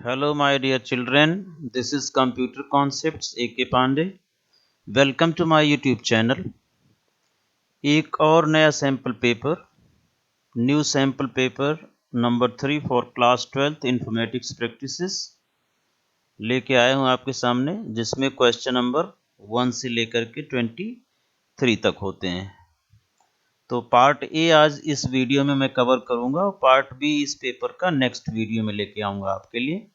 Hello, my dear children. This is Computer Concepts A.K. Pandey. Welcome to my YouTube channel. एक और नया sample paper, new sample paper number 3 for class 12th informatics practices लेके आया हूँ आपके सामने, जिसमें क्वेश्चन नंबर 1 से लेकर के 23 तक होते हैं। तो पार्ट ए आज इस वीडियो में मैं कवर करूँगा और पार्ट बी इस पेपर का नेक्स्ट वीडियो में लेके आऊँगा आपके लिए।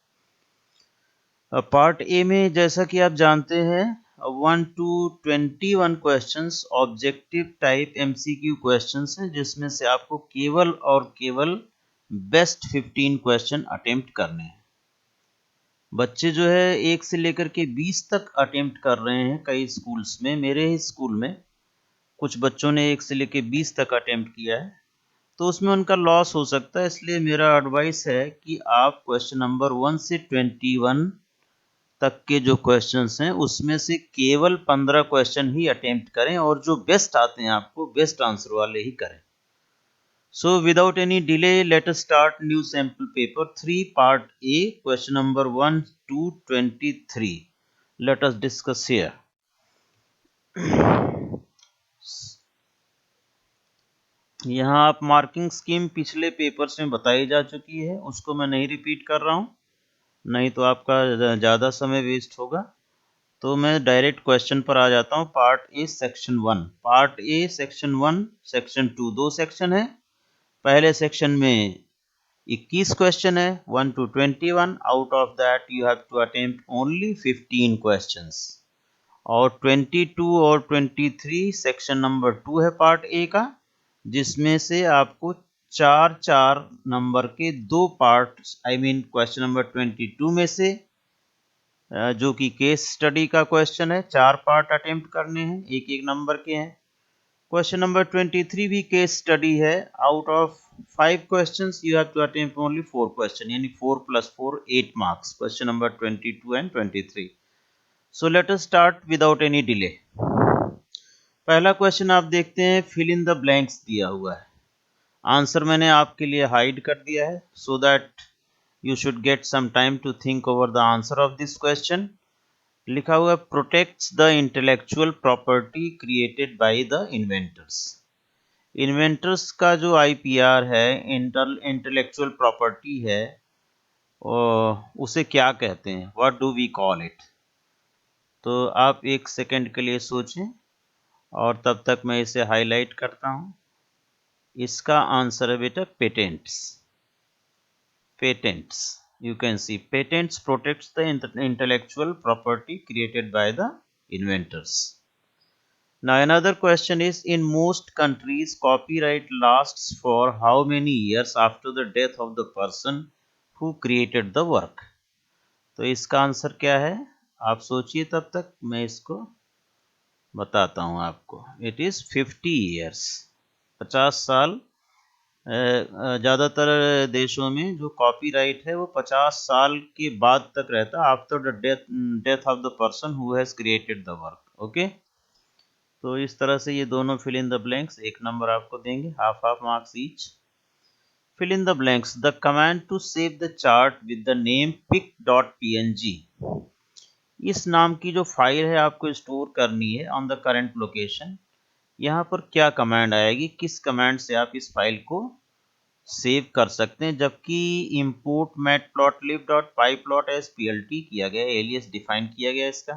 पार्ट ए में जैसा कि आप जानते हैं 1 to 21 questions objective type MCQ questions हैं, जिसमें से आपको केवल और केवल बेस्ट 15 क्वेश्चन अटेम्प्ट करने हैं। बच्चे जो है 1 से लेकर के 20 तक अटेम्प्ट कर रहे हैं कई स्कूल्स में। मेरे ही स्कूल में कुछ बच्चों ने 1 से लेकर 20 तक अटेम्प्ट किया है, तो उसमें उनका लॉस हो सकता है। इसलिए मेरा एडवाइस है कि आप क्वेश्चन नंबर 1 से 21 तक के जो क्वेश्चंस हैं उसमें से केवल 15 क्वेश्चन ही अटेम्प्ट करें और जो बेस्ट आते हैं आपको बेस्ट आंसर वाले ही करें। So without any delay, let us start new sample paper 3 part A, question number 1 to 23. Let us discuss here. यहाँ आप मार्किंग स्कीम पिछले पेपर्स में बताई जा चुकी है, उसको मैं नहीं रिपीट कर रहा हूँ, नहीं तो आपका ज़्यादा समय वेस्ट होगा। तो मैं डायरेक्ट क्वेश्चन पर आ जाता हूँ। Part A section 1, part A section 1 section 2, दो सेक्शन है। पहले सेक्शन में 21 क्वेश्चन है 1 to 21। Out of that you have to attempt only 15 questions. और 22 और 23 सेक्शन नंबर 2 है पार्ट ए का, जिसमें से आपको 4 नंबर के दो पार्ट क्वेश्चन नंबर 22 में से जो कि केस स्टडी का क्वेश्चन है, 4 पार्ट अटेम्प्ट करने हैं, एक एक नंबर के हैं। क्वेश्चन नंबर 23 भी केस स्टडी है। Out of 5 questions you have to attempt only 4 question, यानी 4 + 4 8 marks, question number 22 and 23। So let us start without any delay. पहला क्वेश्चन आप देखते हैं, फिल इन द ब्लैंक्स दिया हुआ है। आंसर मैंने आपके लिए हाइड कर दिया है so that you should get some time to think over the answer of this question. लिखा हुआ protects the intellectual property created by the inventors. Inventors का जो आईपीआर है, इंटेलेक्चुअल प्रॉपर्टी है, उसे क्या कहते हैं, what do we call it. तो आप एक सेकंड के लिए सोचें और तब तक मैं इसे हाईलाइट करता हूं। इसका आंसर है बेटा patents. Patents, you can see patents protects the intellectual property created by the inventors. Now another question is, in most countries copyright lasts for how many years after the death of the person who created the work? तो इसका answer क्या है, आप सोचिए, तब तक मैं इसको बताता हूं आपको। इट इज 50 years, 50 साल। ज़्यादातर देशों में जो कॉपीराइट है वो 50 साल के बाद तक रहता है, after the death of the person who has created the work. Okay, तो इस तरह से ये दोनों फिल इन द ब्लैंक्स, एक नंबर आपको देंगे, half marks each. Fill in the blanks, the command to save the chart with the name pic.png। इस नाम की जो फाइल है आपको स्टोर करनी है ऑन द करंट लोकेशन। यहाँ पर क्या कमांड आएगी, किस कमांड से आप इस फाइल को सेव कर सकते हैं, जबकि import matplotlib.pyplot as plt किया गया, एलियस डिफाइन किया गया इसका।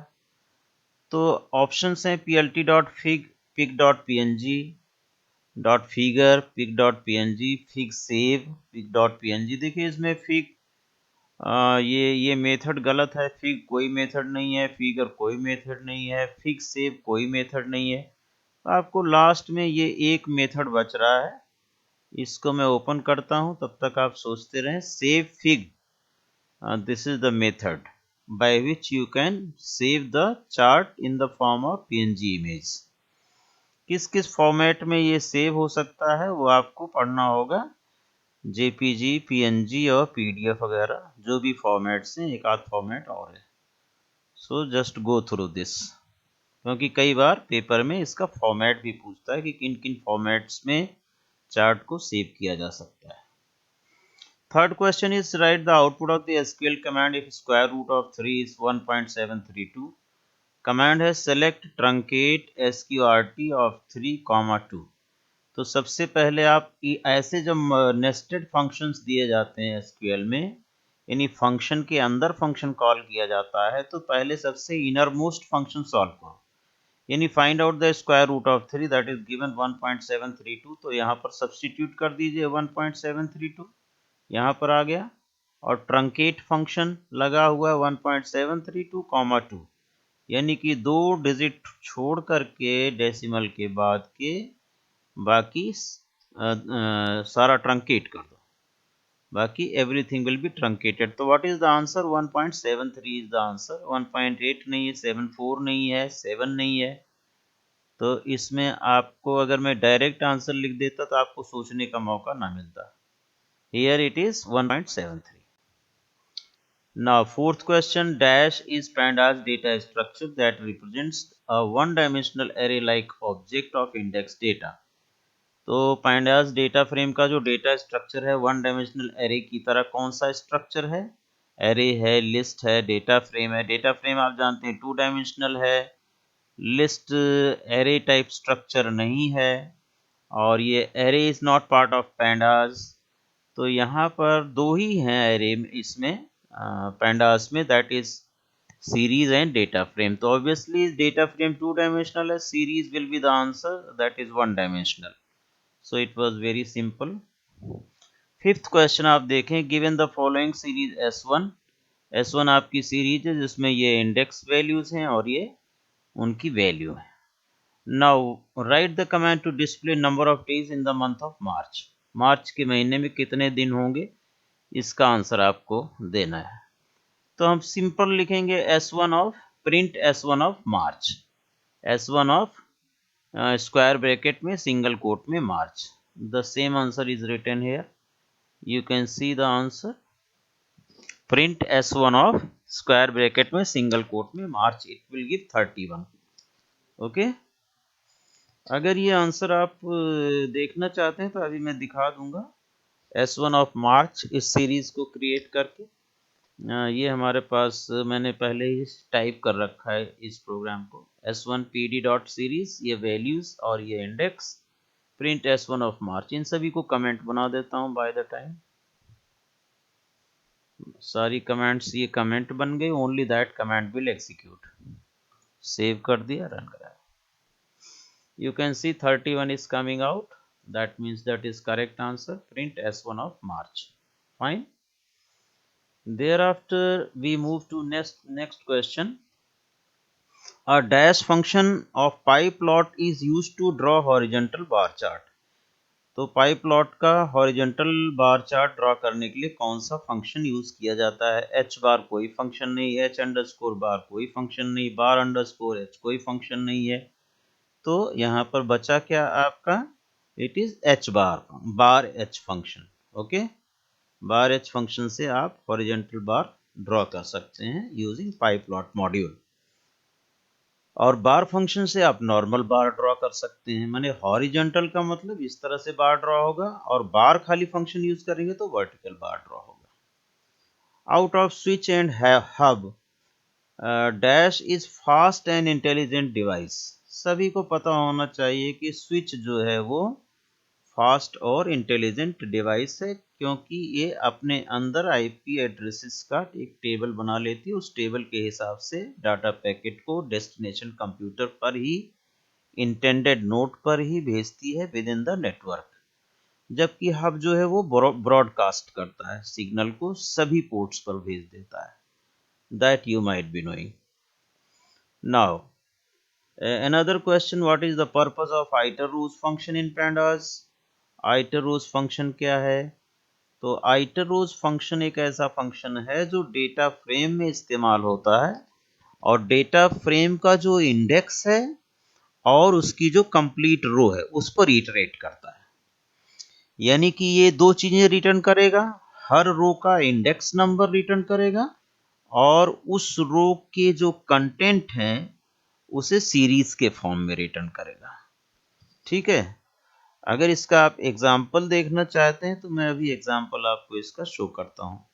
तो ऑप्शंस हैं plt.fig, pic.png, .figure, pic.png, figsave, pic.png। देखिए इसमें फिग ये मेथड गलत है, फिग कोई मेथड नहीं है, फिगर कोई मेथड नहीं है, फिग सेव कोई मेथड नहीं है। आपको लास्ट में ये एक मेथड बच रहा है, इसको मैं ओपन करता हूं, तब तक आप सोचते रहें। Save fig, this is the method by which you can save the chart in the form of PNG image. किस किस फॉर्मेट में ये सेव हो सकता है वो आपको पढ़ना होगा, जेपीजी, पीएनजी और पीडीएफ वगैरह, जो भी फॉर्मेट्स हैं, एक आध फॉर्मेट और है। So just go through this, क्योंकि कई बार पेपर में इसका फॉर्मेट भी पूछता है कि किन किन फॉर्मेट्स में चार्ट को सेव किया जा सकता है। Third question is write the output of the SQL command if square root of 3 is 1.732. Command है select truncate sqrt of 3, 2. तो सबसे पहले आप ऐसे जब नेस्टेड फंक्शंस दिए जाते हैं एसक्यूएल में, यानी फंक्शन के अंदर फंक्शन कॉल किया जाता है, तो पहले सबसे इनर मोस्ट फंक्शन सॉल्व करो, यानी find out the square root of 3 that is given 1.732. तो यहाँ पर सब्स्टिट्यूट कर दीजिए 1.732, यहाँ पर आ गया, और ट्रंकेट फंक्शन लगा हुआ 1.732, 2, यानी कि 2 डिजिट छोड़ करके डेसिमल के बाद के बाकी सारा ट्रंकेट कर दो, बाकी एवरीथिंग विल बी ट्रंकेटेड. तो what is the answer? 1.73 is the answer. 1.8 नहीं है, 74 नहीं है, 7 नहीं है. तो इसमें आपको अगर मैं डायरेक्ट आंसर लिख देता तो आपको सोचने का मौका ना मिलता. Here it is 1.73. Now fourth question, dash is pandas data structure that represents a one-dimensional array-like object of index data. तो pandas डेटा फ्रेम का जो डेटा स्ट्रक्चर है वन डायमेंशनल एरे की तरह कौन सा स्ट्रक्चर है? एरे है, लिस्ट है, डेटा फ्रेम है. डेटा फ्रेम आप जानते हैं 2 डायमेंशनल है, लिस्ट एरे टाइप स्ट्रक्चर नहीं है, और ये array is not part of pandas. तो यहाँ पर 2 ही हैं एरे इसमें pandas में, that is series and data frame. तो ऑब्वियसली डेटा फ्रेम 2 डायमेंशनल है, series will be the answer, that is 1 dimensional. So it was very simple. Fifth question आप देखें, given the following series S1 आपकी series है जिसमें ये index values हैं और ये उनकी वैल्यू है. Now write the command to display number of days in the month of March. मार्च के महीने में कितने दिन होंगे, इसका आंसर आपको देना है. तो हम सिंपल लिखेंगे S1 of print S1 of March, S1 of square bracket में सिंगल कोट में March. The same answer is written here, you can see the answer. Print S1 of square bracket में single quote में March, it will give 31. Okay, अगर ये answer आप देखना चाहते हैं तो अभी मैं दिखा दूंगा S1 ऑफ मार्च इस सीरीज को क्रिएट करके. ये हमारे पास मैंने पहले ही टाइप कर रखा है इस प्रोग्राम को, S1 PD डॉट सीरीज, ये वैल्यूज और ये index, print S1 of March. इन सभी को कमेंट बना देता हूं बाय द टाइम. सारी कमेंट्स ये कमेंट बन गई, only that comment will execute. Save कर दिया, रन करा. You can see 31 is coming out, that means that is correct answer, print S1 of March. Fine. Thereafter we move to next question. A dash function of pie plot is used to draw horizontal bar chart. तो पाई plot का horizontal bar chart draw करने के लिए कौन सा function use किया जाता है? एच बार कोई फंक्शन नहीं, एच अंडरस्कोर बार कोई फंक्शन नहीं, बार अंडरस्कोर एच कोई फंक्शन नहीं है. तो यहाँ पर बचा क्या आपका? It is H bar H function. Okay, bar H function से आप हॉरिजॉन्टल बार ड्रॉ कर सकते हैं यूजिंग पाई प्लॉट मॉड्यूल. और बार फंक्शन से आप नॉर्मल बार ड्रॉ कर सकते हैं, माने हॉरिजॉन्टल का मतलब इस तरह से बार ड्रॉ होगा, और बार खाली फंक्शन यूज करेंगे तो वर्टिकल बार ड्रॉ होगा. Out off switch and hub, dash is fast and intelligent device. सभी को पता होना चाहिए कि स्विच जो है वो फास्ट और इंटेलिजेंट डिवाइस है, क्योंकि ये अपने अंदर आईपी एड्रेसेस का एक टेबल बना लेती है, उस टेबल के हिसाब से डाटा पैकेट को डेस्टिनेशन कंप्यूटर पर ही, इंटेंडेड नोड पर ही भेजती है विद इन द नेटवर्क. जबकि हब जो है वो ब्रॉडकास्ट करता है, सिग्नल को सभी पोर्ट्स पर भेज देता है. That you might be knowing. Now another question, what is the purpose of iter-rows function in pandas? iter-rows function क्या है? तो iter-rows फंक्शन एक ऐसा फंक्शन है जो डेटा फ्रेम में इस्तेमाल होता है, और डेटा फ्रेम का जो इंडेक्स है और उसकी जो कंप्लीट रो है उस पर इटरेट करता है. यानी कि ये 2 चीजें रिटर्न करेगा, हर रो का इंडेक्स नंबर रिटर्न करेगा, और उस रो के जो कंटेंट हैं उसे सीरीज के फॉर्म में रिटर्न करेगा. ठीक है, अगर इसका आप एग्जाम्पल देखना चाहते हैं तो मैं अभी एग्जाम्पल आपको इसका शो करता हूँ।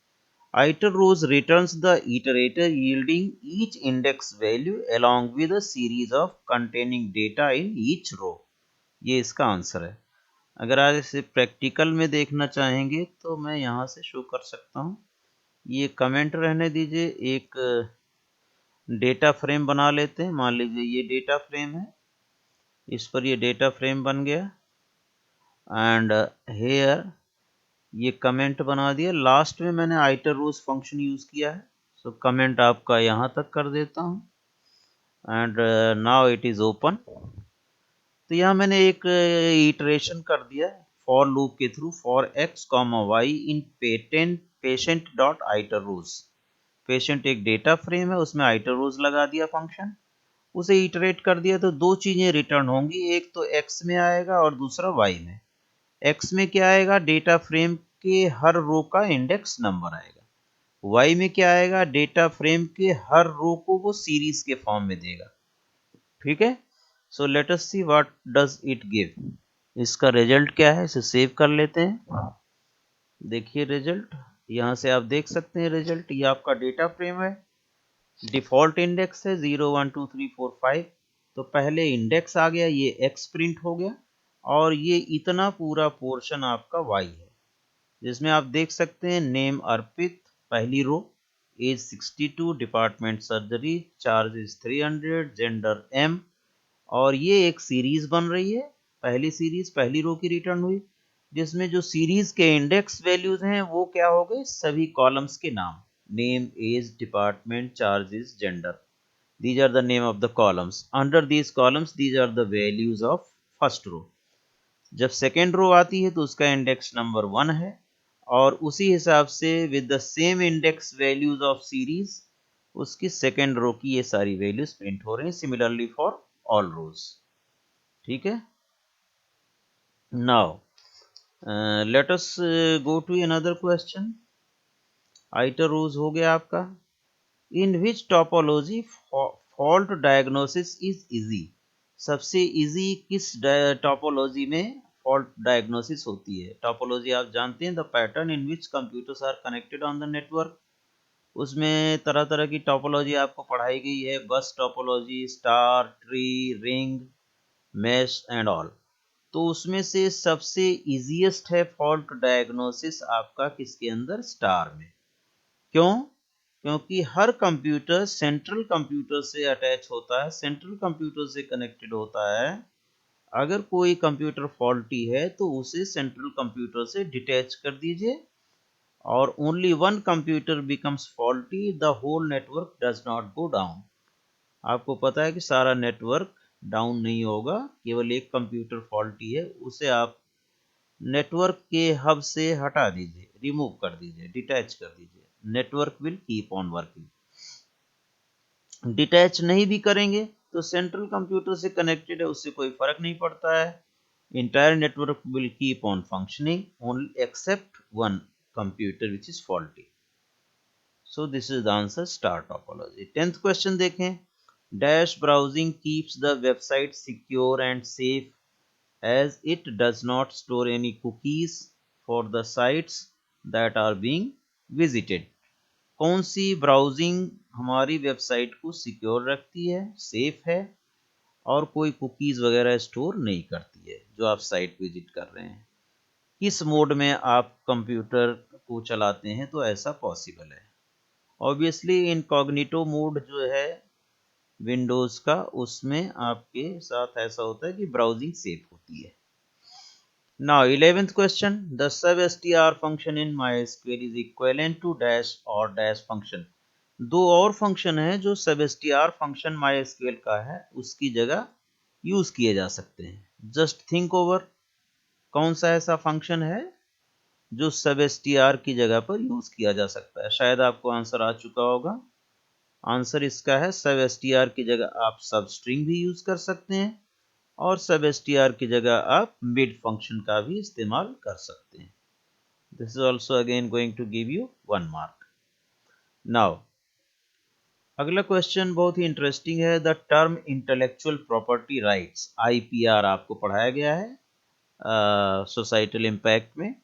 Iter rows returns the iterator yielding each index value along with a series of containing data in each row। ये इसका आंसर है। अगर आप इसे प्रैक्टिकल में देखना चाहेंगे तो मैं यहाँ से शो कर सकता हूँ। ये कमेंट रहने दीजिए, एक डेटा फ्रेम बना लेते हैं। मान लीजिए ये डेटा फ्रेम है, इस पर ये डेटा फ्रेम बन गया एंड हेयर ये कमेंट बना दिया। लास्ट में मैंने आइटर रोज फंक्शन यूज किया है, सो कमेंट आपका यहाँ तक कर देता हूँ and now it is open. तो यहाँ मैंने एक इटरेशन कर दिया फॉर लूप के through for x comma y in patient dot iterrows. Patient एक डेटा फ्रेम है, उसमें आइटर रोज लगा दिया फंक्शन, उसे इटरेट कर दिया तो दो चीजें रिटर्न होंगी, एक तो एक्स में आएगा और दूसरा वाई में। एक्स में क्या आएगा, डेटा फ्रेम के हर रो का इंडेक्स नंबर आएगा। वाई में क्या आएगा, डेटा फ्रेम के हर रो को वो सीरीज के फॉर्म में देगा। ठीक है, सो let us see what does it give. इसका रिजल्ट क्या है, इसे सेव कर लेते हैं। देखिए रिजल्ट, यहां से आप देख सकते हैं रिजल्ट। ये आपका डेटा फ्रेम है, डिफॉल्ट इंडेक्स है 0 1 2 3 4 5। तो पहले इंडेक्स आ गया, ये एक्स प्रिंट हो गया और ये इतना पूरा पोर्शन आपका वाई है, जिसमें आप देख सकते हैं नेम अर्पित पहली row, age 62, department surgery, charge is 300, gender M. और ये एक सीरीज बन रही है, पहली सीरीज पहली रो की रिटर्न हुई, जिसमें जो सीरीज के इंडेक्स वैल्यूज हैं वो क्या हो गए, सभी कॉलम्स के नाम, name age department charges gender, these are the name of the columns, under these columns these are the values of first row। जब सेकेंड रो आती है तो उसका इंडेक्स नंबर 1 है और उसी हिसाब से with the same index values of series उसकी सेकेंड रो की ये सारी वैल्यूज प्रिंट हो रही हैं, सिमिलरली फॉर ऑल रोज। ठीक है, now let us go to another question. Iterrows हो गया आपका। In which topology fault diagnosis is easy. सबसे इजी किस टोपोलॉजी में फॉल्ट डायग्नोसिस होती है। टोपोलॉजी आप जानते हैं, the pattern in which computers are connected on the network. उसमें तरह तरह की टोपोलॉजी आपको पढ़ाई गई है, bus topology, star, tree, ring, mesh and all. तो उसमें से सबसे इजीएस्ट है फॉल्ट डायग्नोसिस आपका किसके अंदर, स्टार में। क्यों, क्योंकि हर कंप्यूटर सेंट्रल कंप्यूटर से अटैच होता है, सेंट्रल कंप्यूटर से कनेक्टेड होता है। अगर कोई कंप्यूटर फॉल्टी है तो उसे सेंट्रल कंप्यूटर से डिटैच कर दीजिए और only one computer becomes faulty, the whole network does not go down. आपको पता है कि सारा नेटवर्क डाउन नहीं होगा, केवल एक कंप्यूटर फॉल्टी है, उसे आप नेटवर्क के हब से हटा दीजिए, रिमूव कर दीजिए, डिटैच कर दीजिए, network will keep on working. Detach नहीं भी करेंगे तो सेंट्रल कंप्यूटर से कनेक्टेड है, उससे कोई फर्क नहीं पड़ता है। Entire network will keep on functioning only except one computer which is faulty. So this is the answer, star topology. 10th question देखें। Dash browsing keeps the website secure and safe as it does not store any cookies for the sites that are being visited। कौन सी browsing हमारी website को secure रखती है, safe है और कोई cookies वगैरह स्टोर नहीं करती है जो आप साइट विजिट कर रहे हैं। किस मोड में आप कंप्यूटर को चलाते हैं तो ऐसा पॉसिबल है। ऑब्वियसली इनकॉग्निटो मोड जो है विंडोज का, उसमें आपके साथ ऐसा होता है कि ब्राउजिंग सेफ होती है। Now 11th question, the substr function in MySQL is equivalent to dash और dash function। दो और फंक्शन है जो सबस्ट्र फंक्शन MySQL का है उसकी जगह यूज किए जा सकते हैं। जस्ट थिंक ओवर, कौन सा ऐसा फंक्शन है जो सबस्ट्र की जगह पर यूज किया जा सकता है। शायद आपको आंसर आ चुका होगा। आंसर इसका है सबस्ट्र की जगह आप सबस्ट्रिंग भी यूज कर सकते हैं और सबस्ट्र की जगह आप मिड फंक्शन का भी इस्तेमाल कर सकते हैं। This is also again going to give you 1 mark. Now अगला क्वेश्चन बहुत ही इंटरेस्टिंग है। The term intellectual property rights, IPR आपको पढ़ाया गया है। सोसाइटल इम्पैक्ट में।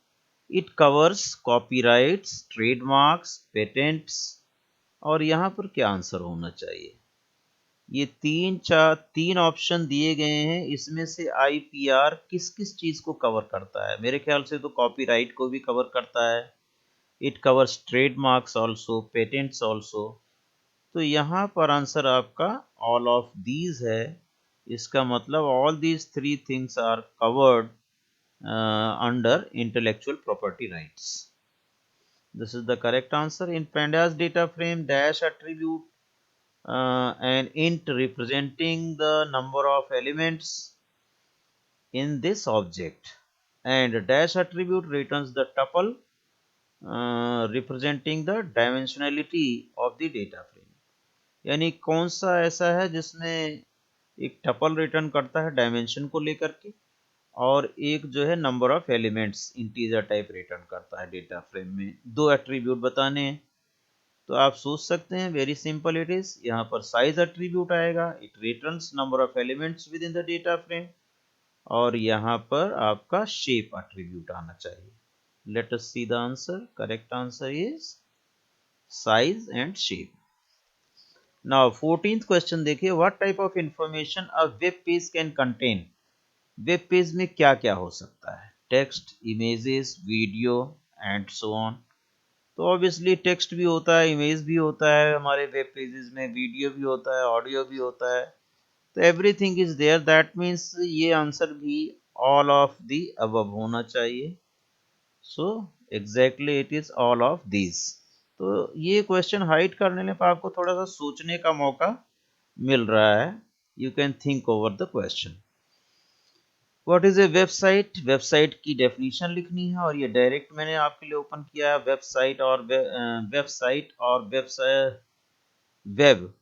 It covers copyrights, trademarks, patents, और यहाँ पर क्या आंसर होना चाहिए? ये तीन ऑप्शन दिए गए हैं, इसमें से आईपीआर किस किस चीज को कवर करता है? मेरे ख्याल से तो कॉपीराइट को भी कवर करता है। It covers trademarks also, patents also. तो यहाँ पर आंसर आपका ऑल ऑफ दीज है। इसका मतलब all these three things are covered under intellectual property rights. This is the correct answer. In pandas data frame, dash attribute an int representing the number of elements in this object, and dash attribute returns the tuple representing the dimensionality of the data frame. यानी कौन सा ऐसा है जिसमें एक tuple return करता है dimension को लेकर के, और एक जो है number of elements integer type return करता है डेटा फ्रेम में। दो एट्रीब्यूट बताने हैं, तो आप सोच सकते हैं वेरी सिंपल इट इज। यहाँ पर साइज एट्रीब्यूट आएगा, it returns number of elements within the data frame, और यहाँ पर आपका शेप एट्रीब्यूट आना चाहिए। Let us see the answer. Correct answer is size and shape. Now 14th question देखिए, what type of information a web page can contain? Web page में क्या क्या हो सकता है? Text, images, video and so on. तो obviously text भी होता है, इमेज भी होता है हमारे वेब पेजेस में, वीडियो भी होता है, ऑडियो भी होता है। तो everything is there, that means ये आंसर भी ऑल ऑफ दी अबव होना चाहिए। So exactly it is all of these. तो ये क्वेश्चन हाइड करने पर आपको थोड़ा सा सोचने का मौका मिल रहा है। You can think over the question. What is a website? Website की डेफिनेशन लिखनी है, और ये डायरेक्ट मैंने आपके लिए ओपन किया है। वेबसाइट और वेब,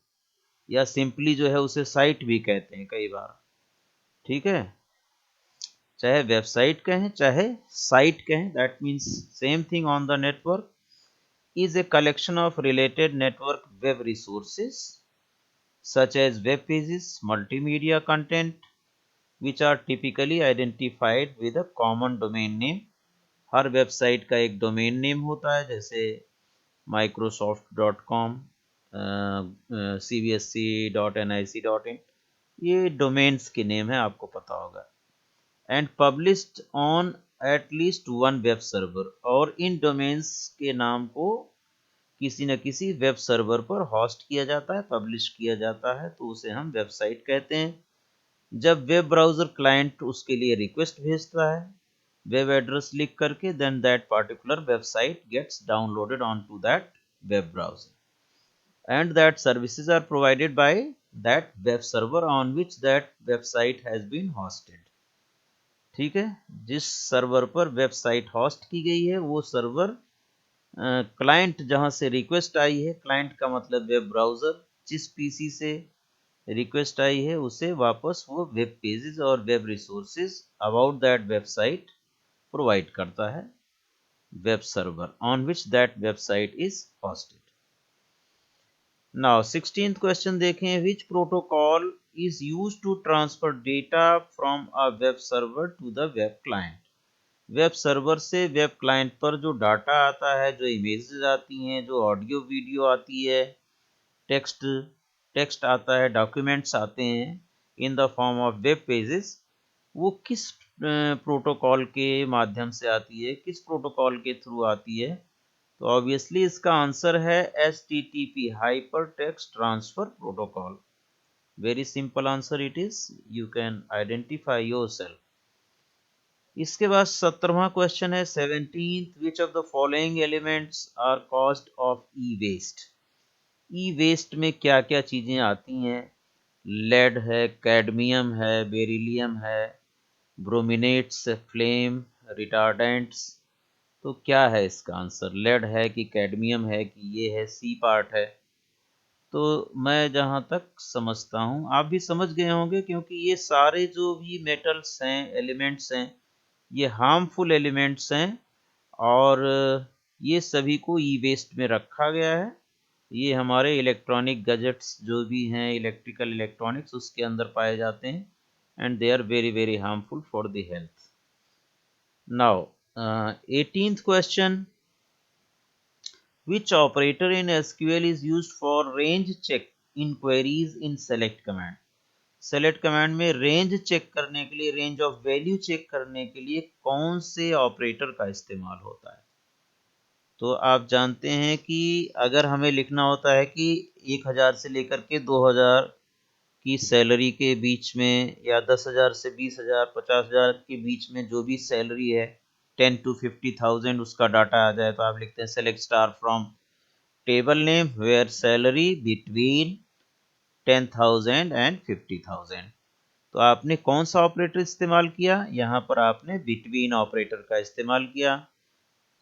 या सिंपली जो है उसे साइट भी कहते हैं कई बार। ठीक है, चाहे वेबसाइट कहें चाहे साइट कहें, that means same thing on the network. Is a collection of related network web resources such as web pages, multimedia content, which are typically identified with a common domain name। Her website का एक domain name होता है, जैसे microsoft.com, cbsc.nic.in, ये domains के name है, आपको पता होगा। And published on at least one web server, और इन डोमेन्स के नाम को किसी न किसी वेब सर्वर पर होस्ट किया जाता है, पब्लिश किया जाता है, तो उसे हम वेबसाइट कहते हैं। जब वेब ब्राउज़र क्लाइंट उसके लिए रिक्वेस्ट भेजता है वेब एड्रेस लिख करके, then that particular website gets downloaded onto that web browser, and that services are provided by that web server on which that website has been hosted। ठीक है, जिस server पर वेबसाइट होस्ट की गई है वो सर्वर क्लाइंट जहां से रिक्वेस्ट आई है, क्लाइंट का मतलब वेब ब्राउज़र, जिस पीसी से रिक्वेस्ट आई है उसे वापस वो वेब पेजेस और web resources about that website provide करता है web server on which that website is hosted। Now 16th question देखें, which protocol is used to transfer data from a web server to the web client? Web server से web client पर जो data आता है, जो images आती हैं, जो ऑडियो वीडियो आती है, टेक्स्ट टेक्स्ट आता है, डॉक्यूमेंट्स आते हैं in the form of web pages, वो किस प्रोटोकॉल के माध्यम से आती है, किस प्रोटोकॉल के थ्रू आती है? तो ऑब्वियसली इसका आंसर है HTTP, hyper text transfer protocol. Very simple answer it is, you can identify yourself. इसके बाद 17वां क्वेश्चन है 17th, which of the following elements are caused of e waste? E waste में क्या क्या चीजें आती हैं? लेड है, कैडमियम है, बेरिलियम है, ब्रोमिनेट्स, फ्लेम रिटार्डेंट्स। तो क्या है इसका आंसर? लेड है कि कैडमियम है कि ये है सी पार्ट है? तो मैं जहां तक समझता हूं आप भी समझ गए होंगे, क्योंकि ये सारे जो भी मेटल्स हैं, एलिमेंट्स हैं, ये हार्मफुल एलिमेंट्स हैं, और ये सभी को ई वेस्ट में रखा गया है। ये हमारे इलेक्ट्रॉनिक गैजेट्स जो भी हैं, इलेक्ट्रिकल इलेक्ट्रॉनिक्स, उसके अंदर पाए जाते हैं, and they are very very harmful for the health. Now, 18th question. Which operator in SQL is used for range check in queries in select command? Select command में range check करने के लिए, range of value check करने के लिए कौन से operator का इस्तेमाल होता है? तो आप जानते हैं कि अगर हमें लिखना होता है कि 1000 से लेकर के 2000 की सैलरी के बीच में, या 10,000 से 20,000, 50,000 के बीच में जो भी सैलरी है, 10 to 50,000 उसका डाटा आ जाए, तो आप लिखते हैं select star from table name where salary between 10,000 and 50,000। तो आपने कौन सा ऑपरेटर इस्तेमाल किया? यहाँ पर आपने बिटवीन ऑपरेटर का इस्तेमाल किया,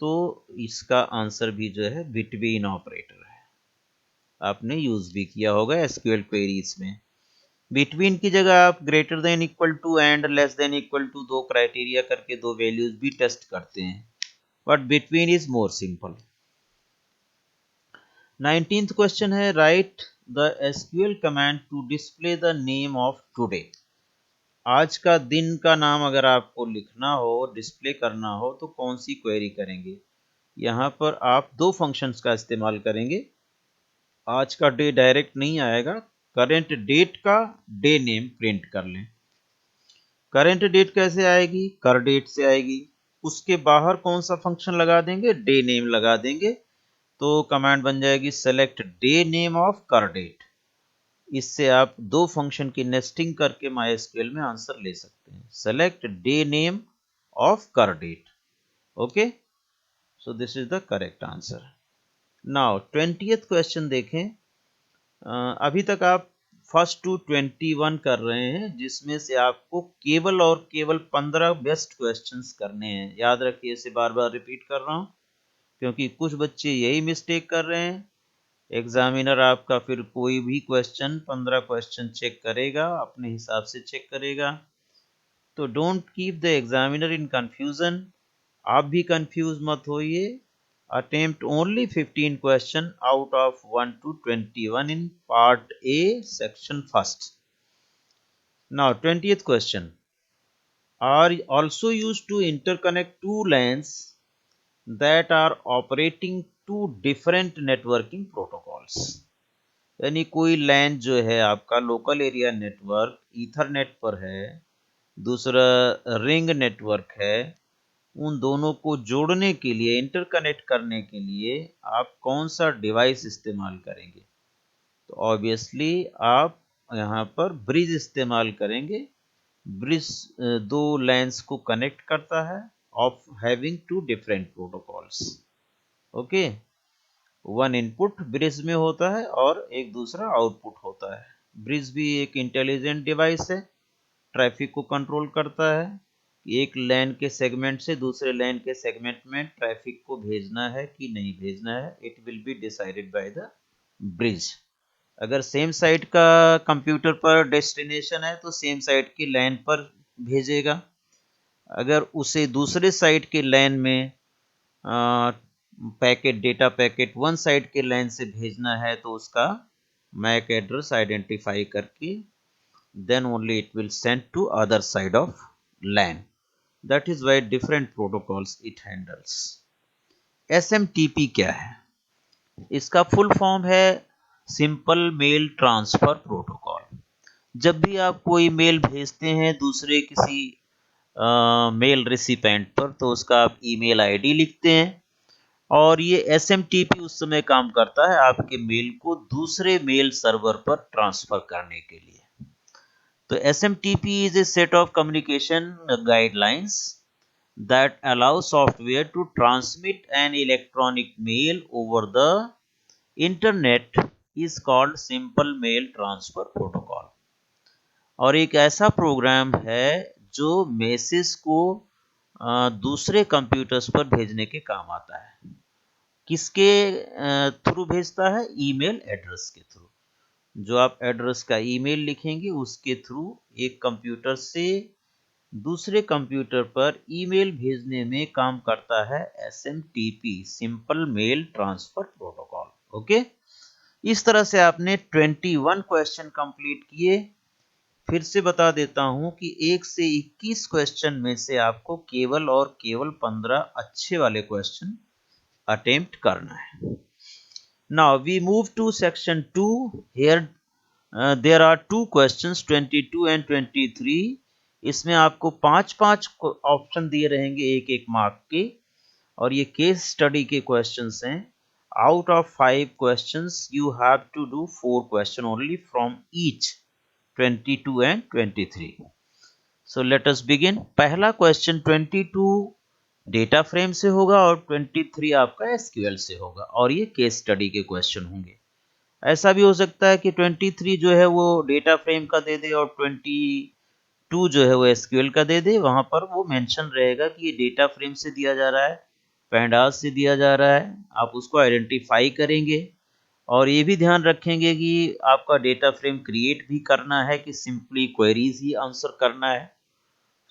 तो इसका आंसर भी जो है बिटवीन ऑपरेटर है। आपने यूज भी किया होगा एसक्यूएल क्वेरीज में। बिटवीन की जगह आप greater than equal to and less than equal to दो क्राइटेरिया करके दो वैल्यूज भी टेस्ट करते हैं, but between is more simple. 19th question है, write the SQL command to display the name of today. आज का दिन का नाम अगर आपको लिखना हो, डिस्प्ले करना हो, तो कौन सी क्वेरी करेंगे? यहाँ पर आप दो फंक्शंस का इस्तेमाल करेंगे। आज का डे डायरेक्ट नहीं आएगा, करेंट डेट का डे नेम प्रिंट कर लें। करेंट डेट कैसे आएगी? कर डेट से आएगी। उसके बाहर कौन सा फंक्शन लगा देंगे? डे नेम लगा देंगे। तो कमांड बन जाएगी सेलेक्ट डे नेम ऑफ कर डेट। इससे आप दो फंक्शन की नेस्टिंग करके MySQL में आंसर ले सकते हैं। Select day name of curdate. Okay, so this is the correct answer. Now 20th question देखें। अभी तक आप फर्स्ट टू 21 कर रहे हैं, जिसमें से आपको केवल और केवल 15 बेस्ट क्वेश्चंस करने हैं। याद रखिए, इसे बार बार रिपीट कर रहा हूं क्योंकि कुछ बच्चे यही मिस्टेक कर रहे हैं। एग्जामिनर आपका फिर कोई भी क्वेश्चन 15 क्वेश्चन चेक करेगा, अपने हिसाब से चेक करेगा। तो don't keep the examiner in confusion. आप भी कंफ्यूज मत होइए। Attempt only 15 question out of 1 to 21 in part A section first. Now 20th question, are also used to interconnect two LANs that are operating two different networking protocols। यानी कोई लैन जो है आपका local area network Ethernet पर है, दूसरा ring network है, उन दोनों को जोड़ने के लिए, इंटरकनेक्ट करने के लिए आप कौन सा डिवाइस इस्तेमाल करेंगे? तो ऑब्वियसली आप यहाँ पर ब्रिज इस्तेमाल करेंगे। ब्रिज दो लाइंस को कनेक्ट करता है of having two different protocols. Okay, one input bridge में होता है और एक दूसरा आउटपुट होता है। ब्रिज भी एक इंटेलिजेंट डिवाइस है, ट्रैफिक को कंट्रोल करता है। एक लैन के सेगमेंट से दूसरे लैन के सेगमेंट में ट्रैफिक को भेजना है कि नहीं भेजना है, it will be decided by the bridge. अगर सेम साइट का कंप्यूटर पर डेस्टिनेशन है तो सेम साइट की लैन पर भेजेगा। अगर उसे दूसरे साइट के लैन में packet, data packet one side के लाइन से भेजना है तो उसका मैक एड्रेस आइडेंटिफाई करके then only it will send to other side of LAN. That is why different protocols it handles. SMTP क्या है? इसका फुल फॉर्म है सिंपल मेल ट्रांसफर प्रोटोकॉल। जब भी आप कोई मेल भेजते हैं दूसरे किसी मेल रिसिपेंट पर, तो उसका आप ईमेल आईडी लिखते हैं, और ये SMTP उस समय काम करता है आपके मेल को दूसरे मेल सर्वर पर ट्रांसफर करने के लिए। तो SMTP is a set of communication guidelines that allow software to transmit an electronic mail over the internet is called simple mail transfer protocol। और एक ऐसा प्रोग्राम है जो मैसेज को दूसरे कंप्यूटर्स पर भेजने के काम आता है। किसके थ्रू भेजता है? ईमेल एड्रेस के थ्रू। जो आप एड्रेस का ईमेल लिखेंगे उसके थ्रू एक कंप्यूटर से दूसरे कंप्यूटर पर ईमेल भेजने में काम करता है SMTP, simple mail transfer protocol. Okay, इस तरह से आपने 21 क्वेश्चन कंप्लीट किए। फिर से बता देता हूं कि 1 से 21 क्वेश्चन में से आपको केवल और केवल 15 अच्छे वाले क्वेश्चन अटेम्प्ट करना है। Now we move to section 2. Here there are two questions 22 and 23. इसमें आपको 5-5 ऑप्शन दिए रहेंगे एक एक मार्क के, और ये केस स्टडी के क्वेश्चंस हैं। Out of 5 questions you have to do 4 question only from each 22 and 23. So let us begin. पहला क्वेश्चन 22 डेटा फ्रेम से होगा और 23 आपका एसक्यूएल से होगा, और ये केस स्टडी के क्वेश्चन होंगे। ऐसा भी हो सकता है कि 23 जो है वो डेटा फ्रेम का दे दे और 22 जो है वो एसक्यूएल का दे दे। वहां पर वो मेंशन रहेगा कि ये डेटा फ्रेम से दिया जा रहा है, पैंडास से दिया जा रहा है। आप उसको आइडेंटिफाई करेंगे और ये भी ध्यान रखेंगे कि आपका डेटा फ्रेम क्रिएट भी करना है कि सिंपली क्वेरीज ही आंसर करना है।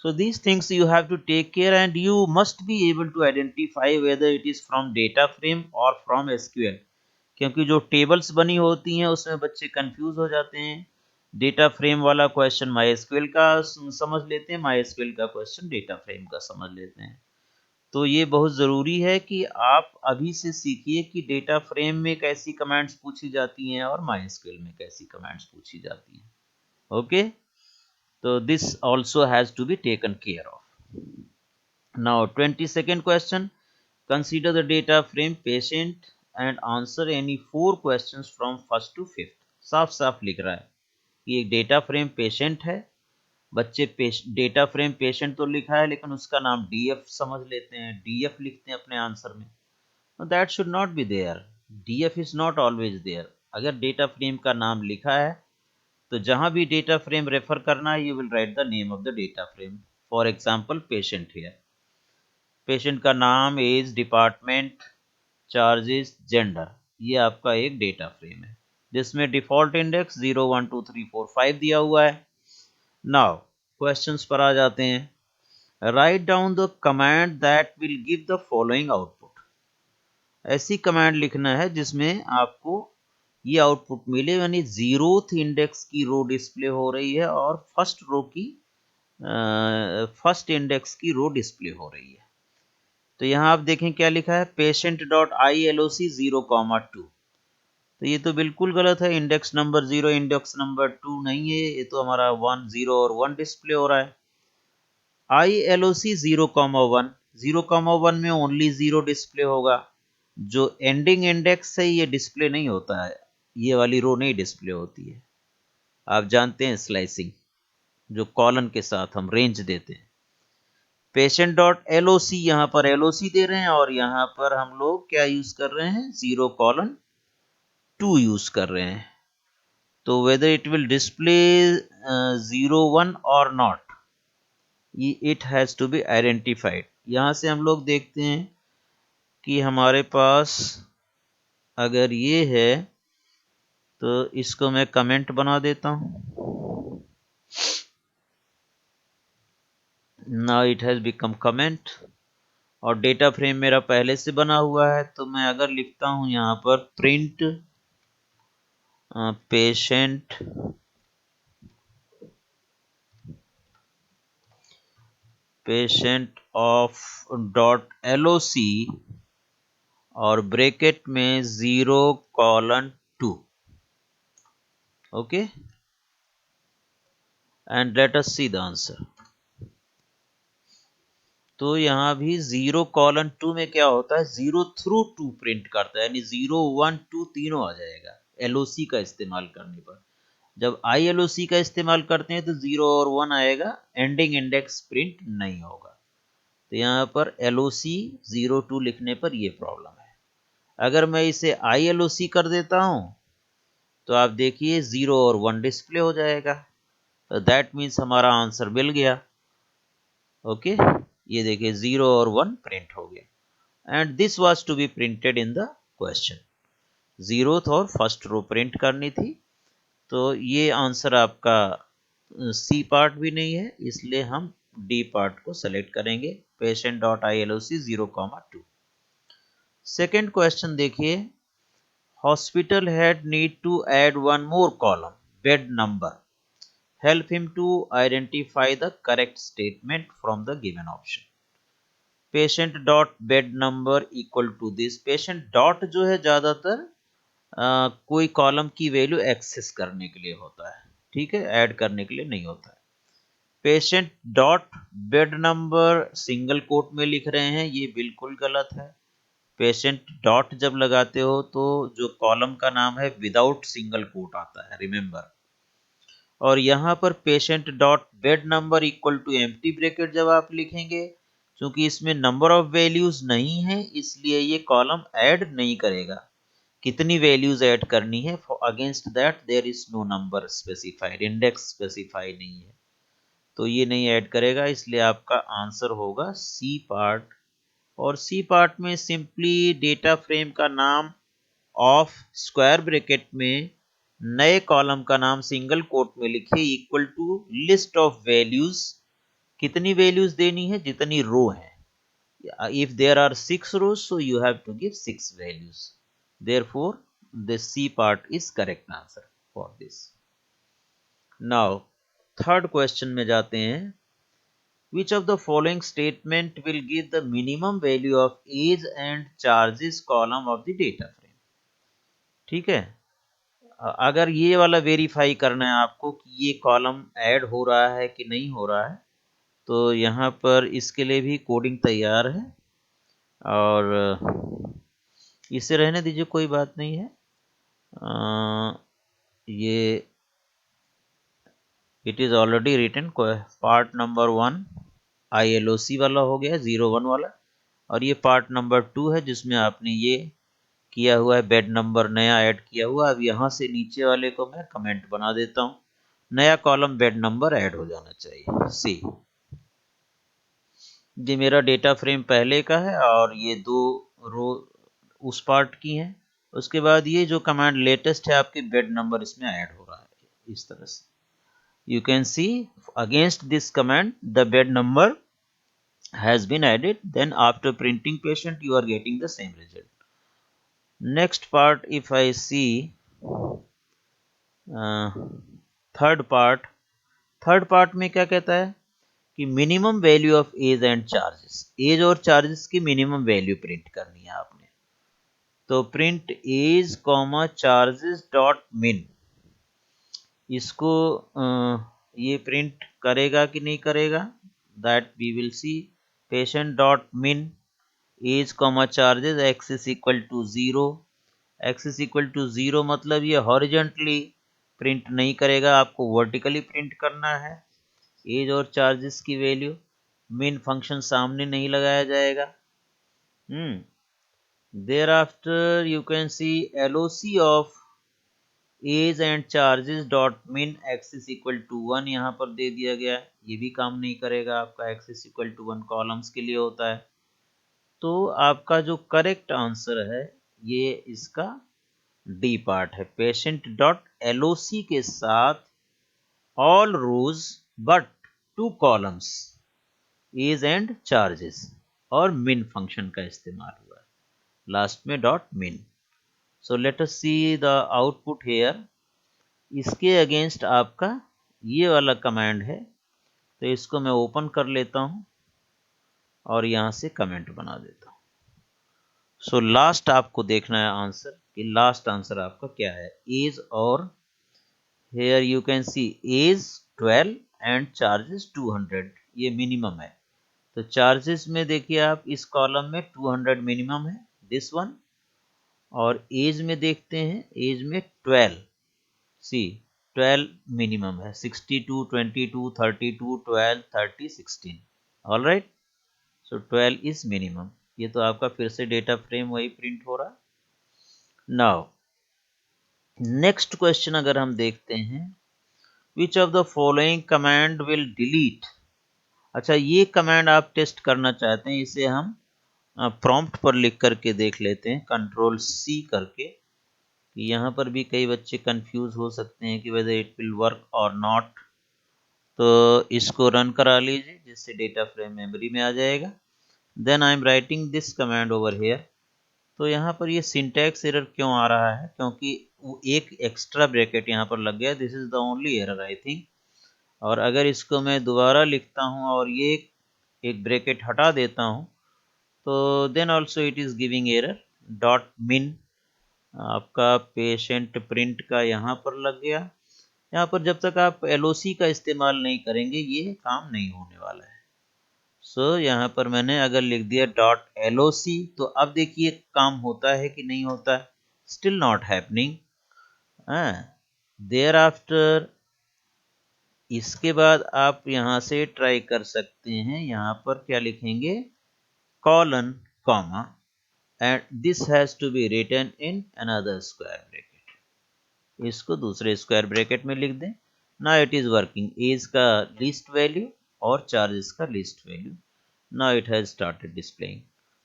So these things you have to take care, and you must be able to identify whether it is from data frame or from SQL. क्योंकि जो टेबल्स बनी होती हैं उसमें बच्चे कंफ्यूज हो जाते हैं। डेटा फ्रेम वाला क्वेश्चन MySQL का समझ लेते हैं, MySQL का क्वेश्चन डेटा फ्रेम का समझ लेते हैं। तो ये बहुत ज़रूरी है कि आप अभी से सीखिए कि डेटा फ्रेम में कैसी कमांड्स पूछी जाती हैं और MySQL में कैसी कमांड्स पूछी जाती हैं। Okay, so this also has to be taken care of. Now 22nd question, consider the data frame patient and answer any 4 questions from first to fifth. साफ साफ लिख रहा है कि एक डेटा फ्रेम पेशेंट है। बच्चे डेटा फ्रेम पेशेंट तो लिखा है लेकिन उसका नाम डीएफ समझ लेते हैं, डीएफ लिखते हैं अपने आंसर में। That should not be there, DF is not always there. अगर डेटा फ्रेम का नाम लिखा है तो जहां भी डेटा फ्रेम रेफर करना है you will write the name of the data frame. For example patient here, patient का नाम, एज, डिपार्टमेंट, चार्जेस, जेंडर, ये आपका एक डेटा फ्रेम है जिसमें डिफॉल्ट इंडेक्स 0 1 2 3 4 5 दिया हुआ है। नाउ क्वेश्चंस पर आ जाते हैं। Write down the command that will give the following output. ऐसी कमांड लिखना है जिसमें आपको ये आउटपुट मिले, यानी 0th इंडेक्स की रो डिस्प्ले हो रही है और फर्स्ट इंडेक्स की रो डिस्प्ले हो रही है। तो यहाँ आप देखें क्या लिखा है, patient dot I L O C 0,2। तो ये तो बिल्कुल गलत है, इंडेक्स नंबर 0 इंडेक्स नंबर 2 नहीं है, ये तो हमारा 1 0 और 1 डिस्प्ले हो रहा है। आई एल ओ सी 0,1, 0,1 में ओनली 0 डिस्प्ले होगा। जो एंडिंग इंडेक्स है ये डिस्प्ले नहीं होता है, ये वाली रो नहीं डिस्प्ले होती है। आप जानते हैं स्लाइसिंग, जो कॉलन के साथ हम रेंज देते हैं। पेशेंट डॉट एल ओ सी, यहाँ पर एल ओ सी दे रहे हैं और यहाँ पर हम लोग क्या यूज कर रहे हैं, 0,2 यूज कर रहे हैं। तो वेदर इट विल डिस्प्ले 0 1 और not, it has to be identified. यहां से हम लोग देखते हैं कि हमारे पास अगर ये है तो इसको मैं कमेंट बना देता हूं। Now it has become comment, और डेटा फ्रेम मेरा पहले से बना हुआ है। तो मैं अगर लिखता हूं यहां पर print patient patient of dot L O C और ब्रैकेट में 0,2, okay, and let us see the answer. तो यहाँ भी 0,2 में क्या होता है, 0 थ्रू 2 प्रिंट करता है, यानी 0 1 2 तीनों आ जाएगा एलओसी का इस्तेमाल करने पर। जब ILOC का इस्तेमाल करते हैं तो 0 और 1 आएगा, एंडिंग इंडेक्स प्रिंट नहीं होगा। तो यहाँ पर LOC 0 2 लिखने पर ये प्रॉब्लम है। अगर मैं इसे ILOC कर देता हूँ तो आप देखिए 0 और 1 डिस्प्ले हो जाएगा। तो दैट मीन्स हमारा आंसर मिल गया। ओके, ये देखिए 0 और 1 प्रिंट हो गया, and this was to be printed in the question. 0th और फर्स्ट रो प्रिंट करनी थी। तो ये आंसर आपका सी पार्ट भी नहीं है, इसलिए हम डी पार्ट को सेलेक्ट करेंगे, patient dot ILOC 0,2। Second question देखिए, hospital head need to add one more column, bed number. Help him to identify the correct statement from the given option. Patient dot bed number equal to this. Patient dot जो है ज़्यादातर कोई column की value access करने के लिए होता है, ठीक है, ऐड करने के लिए नहीं होता है. Patient dot bed number single quote में लिख रहे हैं, ये बिल्कुल गलत है. पेशेंट डॉट जब लगाते हो तो जो कॉलम का नाम है विदाउट सिंगल कोट आता है, रिमेंबर. और यहाँ पर patient dot bed number equal to empty bracket जब आप लिखेंगे, क्योंकि इसमें नंबर ऑफ वैल्यूज नहीं है इसलिए ये कॉलम ऐड नहीं करेगा. कितनी वैल्यूज ऐड करनी है, against that there is no number specified, index specify नहीं है, तो ये नहीं ऐड करेगा. इसलिए आपका आंसर होगा सी पार्ट. और सी पार्ट में सिंपली डेटा फ्रेम का नाम ऑफ स्क्वायर ब्रैकेट में नए कॉलम का नाम सिंगल कोट में लिखे equal to list of values. कितनी वैल्यूज देनी है, जितनी रो है. If there are 6 rows so you have to give 6 values. Therefore the C part is correct answer for this. Now third question में जाते हैं. Which of the following statement will give the minimum value of age and charges column of the data frame? ठीक है, अगर ये वाला verify करना है आपको कि ये कॉलम ऐड हो रहा है कि नहीं हो रहा है, तो यहाँ पर इसके लिए भी कोडिंग तैयार है और इसे रहने दीजिए, कोई बात नहीं है. ये it is already written. Part number 1 ILOC वाला हो गया, 01 वाला, और ये पार्ट नंबर 2 है जिसमें आपने ये किया हुआ है, बेड नंबर नया ऐड किया हुआ. अब यहाँ से नीचे वाले को मैं कमेंट बना देता हूँ. नया कॉलम बेड नंबर ऐड हो जाना चाहिए. सी, ये मेरा डेटा फ्रेम पहले का है और ये 2 रो उस पार्ट की हैं. उसके बाद ये जो कमांड लेटेस्ट है आपके बेड नंबर इसमें ऐड हो रहा है, इस तरह से. You can see against this command the bed number has been added. Then after printing patient you are getting the same result. Next part if I see third part में क्या कहता है कि minimum value of age and charges. Age और charges की minimum value print करनी है आपने. तो print age comma charges dot min, इसको ये प्रिंट करेगा कि नहीं करेगा, that we will see. Patient dot min age comma charges x is equal to 0. X is equal to 0 मतलब ये हॉरिजॉन्टली प्रिंट नहीं करेगा, आपको वर्टिकली प्रिंट करना है एज और चार्जेस की वैल्यू. मिन फंक्शन सामने नहीं लगाया जाएगा. There after you can see LOC of age and charges dot min x is equal to 1 यहाँ पर दे दिया गया है, ये भी काम नहीं करेगा आपका. X is equal to 1 columns के लिए होता है. तो आपका जो करेक्ट आंसर है ये इसका डी पार्ट है. पेशेंट डॉट LOC के साथ all rows but 2 columns age and charges और मिन फंक्शन का इस्तेमाल हुआ है, लास्ट में dot min. So let us see the output here. इसके अगेंस्ट आपका ये वाला कमांड है, तो इसको मैं ओपन कर लेता हूं और यहां से कमेंट बना देता हूं. सो लास्ट आपको देखना है आंसर कि लास्ट आंसर आपका क्या है. एज और here you can see age 12 and charges 200, ये मिनिमम है. तो चार्जेस में देखिए आप इस कॉलम में 200 मिनिमम है, दिस वन. और एज में देखते हैं, एज में 12, सी 12 मिनिमम है. 62, 22, 32, 12, 30, 16. All right, so 12 is minimum. ये तो आपका फिर से डेटा फ्रेम वही प्रिंट हो रहा. नाउ नेक्स्ट क्वेश्चन अगर हम देखते हैं, विच of the following command will delete. अच्छा, ये कमांड आप टेस्ट करना चाहते हैं, इसे हम प्रॉम्प्ट पर लिख करके देख लेते हैं, कंट्रोल C करके. यहाँ पर भी कई बच्चे कंफ्यूज हो सकते हैं कि वेदर इट विल वर्क और नॉट. तो इसको रन करा लीजिए जिससे डेटा फ्रेम मेमोरी में आ जाएगा. Then I am writing this command over here. तो यहाँ पर ये सिंटैक्स एरर क्यों आ रहा है, क्योंकि वो एक एक्स्ट्रा ब्रैकेट यहाँ पर लग गया. This is the only error I think. और अगर इसको मैं दोबारा लिखता हूँ और ये एक ब्रैकेट हटा देता हूँ तो then also it is giving error. Dot min आपका पेशेंट प्रिंट का यहाँ पर लग गया। यहाँ पर जब तक आप LOC का इस्तेमाल नहीं करेंगे ये काम नहीं होने वाला है। सो यहाँ पर मैंने अगर लिख दिया डॉट LOC तो अब देखिए काम होता है कि नहीं होता है, still not happening. There after इसके बाद आप यहाँ से ट्राई कर सकते हैं, यहाँ पर क्या लिखेंगे, colon comma and this has to be written in another square bracket. इसको दूसरे स्क्वायर ब्रैकेट में लिख दें। Now it is working, age का लिस्ट वैल्यू और चार्जेस का list value. Now it has started displaying.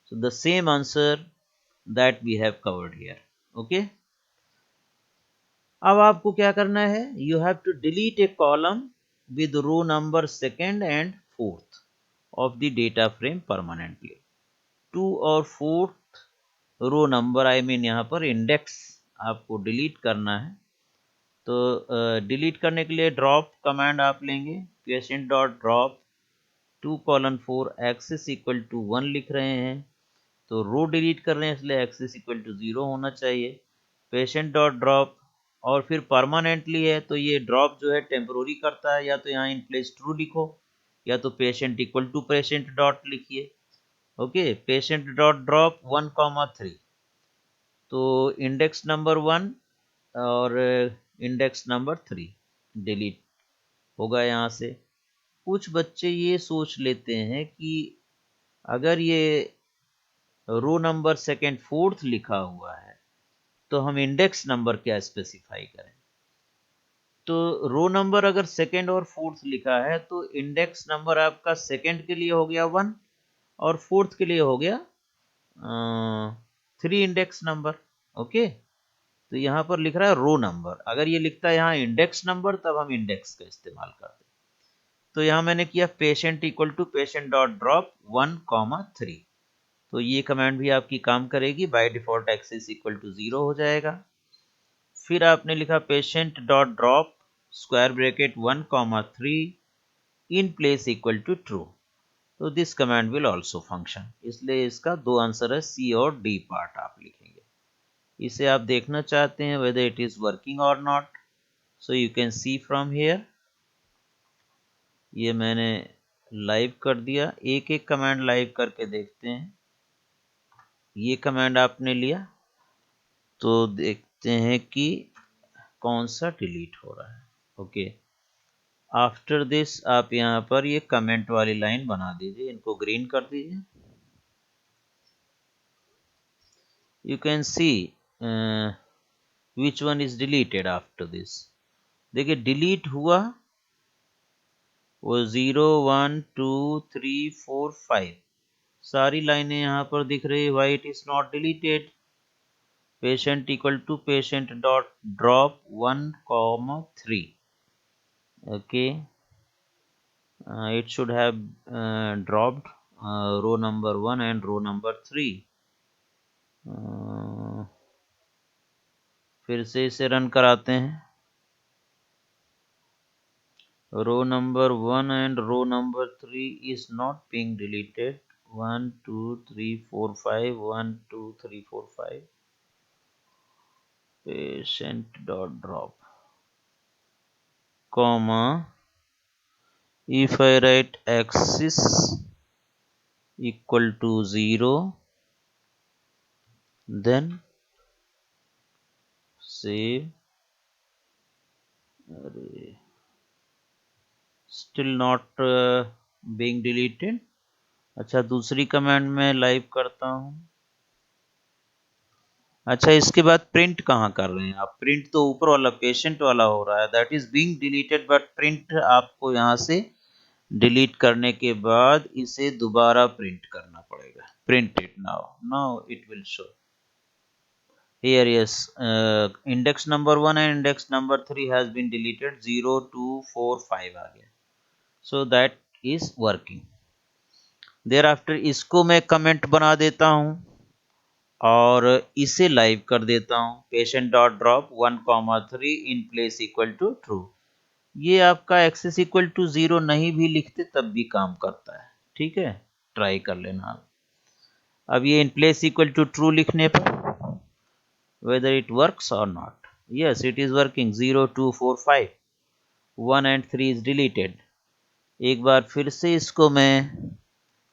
So the same answer that we have covered here. Okay. अब आपको क्या करना है, you have to delete a column with row number second and fourth of the data frame permanently. 2 और 4th row number I mean यहाँ पर index आपको delete करना है। तो डिलीट करने के लिए ड्रॉप कमांड आप लेंगे, patient dot drop 2:4 axis equal to 1 लिख रहे हैं तो रो डिलीट कर रहे हैं इसलिए एक्सिस इक्वल टू 0 होना चाहिए। पेशेंट डॉट ड्रॉप और फिर परमानेंटली है तो ये ड्रॉप जो है टेम्पोररी करता है, या तो यहाँ इन प्लेस ट्रू लिखो या तो patient equal to patient dot लिखिए। ओके, पेशेंट डॉट ड्रॉप 1,3 तो इंडेक्स नंबर 1 और इंडेक्स नंबर 3 डिलीट होगा यहाँ से। कुछ बच्चे ये सोच लेते हैं कि अगर ये रो नंबर सेकेंड फोर्थ लिखा हुआ है तो हम इंडेक्स नंबर क्या स्पेसिफाई करें। तो रो नंबर अगर सेकेंड और फोर्थ लिखा है तो इंडेक्स नंबर आपका सेकेंड के लिए हो गया 1 और फोर्थ के लिए हो गया 3 इंडेक्स नंबर। ओके, तो यहाँ पर लिख रहा है रो नंबर, अगर ये लिखता है यहाँ इंडेक्स नंबर तब हम इंडेक्स का इस्तेमाल करते। तो यहाँ मैंने किया patient equal to patient dot drop 1,3 तो ये कमांड भी आपकी काम करेगी, by default axis equal to 0 हो जाएगा। फिर आपने लिखा patient dot drop square bracket 1,3 in place equal to true तो this command will also function. इसलिए इसका दो आंसर है, सी और डी पार्ट आप लिखेंगे। इसे आप देखना चाहते हैं वेदर इट इज वर्किंग और not, so you can C from here. ये मैंने लाइव कर दिया, एक एक कमांड लाइव करके देखते हैं। ये कमांड आपने लिया तो देखते हैं कि कौन सा डिलीट हो रहा है। ओके, आफ्टर दिस आप यहाँ पर ये कमेंट वाली लाइन बना दीजिए, इनको ग्रीन कर दीजिए। You can C which one is deleted after this. देखिए डिलीट हुआ वो 0 1 2 3 4 5 सारी लाइनें यहाँ पर दिख रही है। Why it is not deleted, patient equal to patient dot drop 1,3 okay, it should have dropped row number 1 and row number 3। फिर से इसे रन कराते हैं। row number 1 and row number 3 is not being deleted। 1 2 3 4 5 1 2 3 4 5 patient dot drop comma, if I write axis equal to 0 then save, still not being deleted। अच्छा, दूसरी command में live करता हूँ। अच्छा, इसके बाद प्रिंट कहाँ कर रहे हैं आप, प्रिंट तो ऊपर वाला पेशेंट वाला हो रहा है, that is being deleted, but print आपको यहाँ से डिलीट करने के बाद इसे दोबारा प्रिंट करना पड़ेगा। Print it now, now it will show here। yes, index number 1 and index number 3 has been deleted, 0 2 4 5 आ गया, so that is working। thereafter इसको मैं कमेंट बना देता हूँ और इसे लाइव कर देता हूँ, patient dot drop 1,3 in place equal to true. ये आपका एक्सेस इक्वल टू 0 नहीं भी लिखते तब भी काम करता है, ठीक है, ट्राई कर लेना आप। अब ये in place equal to true लिखने पर whether it works or not, yes it is working, 0 2 4 5 1 and 3 is deleted। एक बार फिर से इसको मैं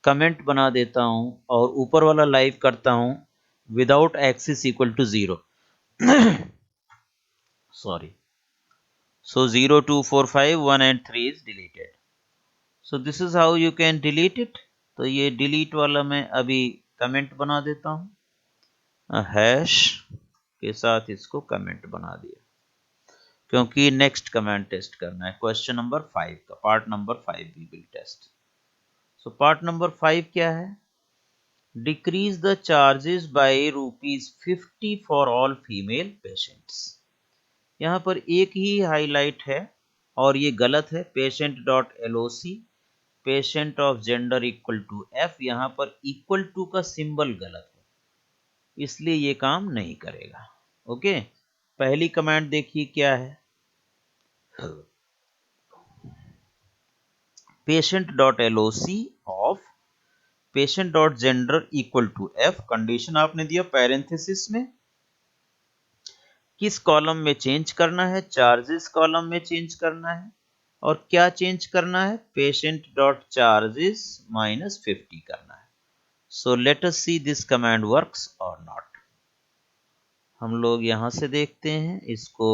कमेंट बना देता हूं और ऊपर वाला लाइव करता हूं without axis equal to 0 sorry, so 0 2 4 5 1 and 3 is deleted। so this is how you can delete it। तो ये डिलीट वाला मैं अभी कमेंट बना देता हूं, हैश के साथ इसको कमेंट बना दिया, क्योंकि नेक्स्ट कमांड टेस्ट करना है क्वेश्चन नंबर 5 का, part number 5 we will test. So part number 5 क्या है, decrease the charges by ₹50 for all female patients. यहां पर एक ही हाईलाइट है और ये गलत है, patient dot LOC patient of gender equal to F, यहां पर इक्वल टू का सिंबल गलत है, इसलिए ये काम नहीं करेगा। ओके, पहली कमांड देखिए क्या है, patient dot loc of patient dot gender equal to f, condition आपने दिया पैरेंथेसिस में, किस कॉलम में चेंज करना है, चार्जेस कॉलम में चेंज करना है, और क्या चेंज करना है, पेशेंट डॉट चार्जेस -50 करना है। सो let us see this command works और नॉट। हम लोग यहां से देखते हैं, इसको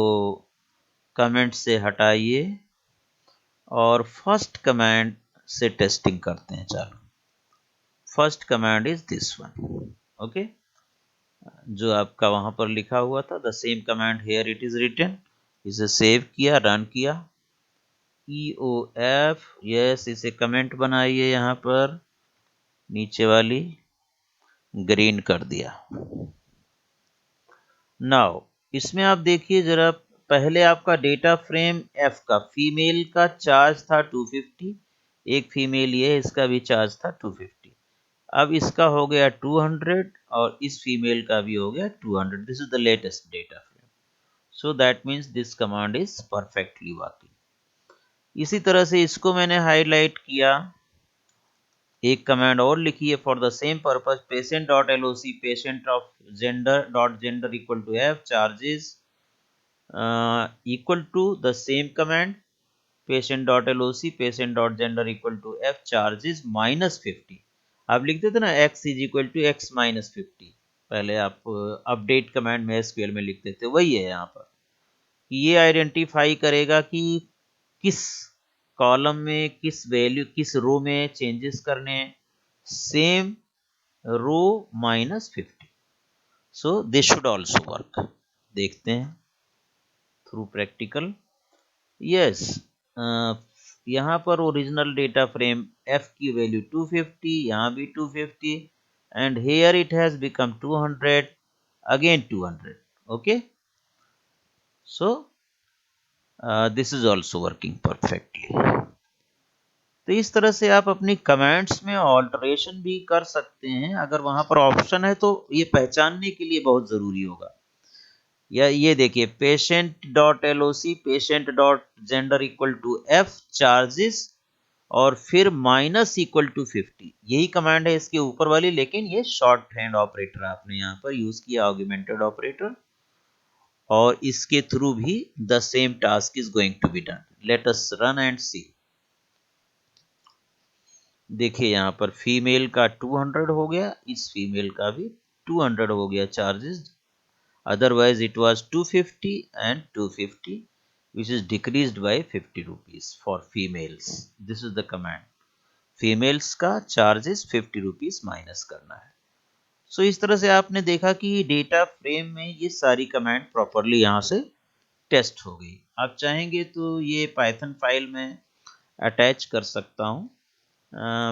कमेंट से हटाइए और फर्स्ट कमांड से टेस्टिंग करते हैं। चलो, first command is this one, okay, जो आपका वहां पर लिखा हुआ था, the same command here it is written. इसे सेव किया, रन किया, EOF, यस, इसे कमेंट बनाइए, यहां पर नीचे वाली ग्रीन कर दिया। नाउ इसमें आप देखिए जरा, पहले आपका डेटा फ्रेम F का फीमेल का चार्ज था 250, एक फीमेल ये है, इसका भी चार्ज था 250, अब इसका हो गया 200 और इस फीमेल का भी हो गया 200। This is the latest data frame, so that means this command is perfectly working. इसी तरह से इसको मैंने हाईलाइट किया, एक कमांड और लिखिए, for the same purpose patient dot LOC patient of gender dot gender equal to F charges equal to the same command patient dot LOC patient dot gender equal to F charges -50। आप लिखते थे ना x is equal to x -50, पहले आप update command में SQL में लिखते थे, वही है यहाँ पर। ये आइडेंटिफाई करेगा कि किस कॉलम में किस वैल्यू, किस रो में चेंजेस करने, same row -50। So this should also work. देखते हैं थ्रू प्रैक्टिकल। यस, यहाँ पर ओरिजिनल डेटा फ्रेम f की वैल्यू 250, यहाँ भी 250, and here it has become 200, again 200, okay, so this is also working perfectly। तो इस तरह से आप अपनी कमेंट्स में ऑल्टरेशन भी कर सकते हैं, अगर वहां पर ऑप्शन है तो ये पहचानने के लिए बहुत जरूरी होगा। या ये देखिए, patient dot LOC patient dot gender equal to F charges और फिर -50, यही कमांड है इसके ऊपर वाली, लेकिन ये शॉर्ट हैंड ऑपरेटर आपने यहाँ पर यूज किया, ऑगमेंटेड ऑपरेटर, और इसके थ्रू भी the same task is going to be done. Let us run and see. देखिए यहाँ पर फीमेल का 200 हो गया, इस फीमेल का भी 200 हो गया charges, otherwise it was 250 and 250, which is decreased by 50 rupees for females। this is the command, females का charges 50 rupees माइनस करना है। सो इस तरह से आपने देखा कि डेटा फ्रेम में ये सारी कमांड प्रॉपरली यहाँ से टेस्ट हो गई। आप चाहेंगे तो ये पाइथन फाइल में अटैच कर सकता हूँ,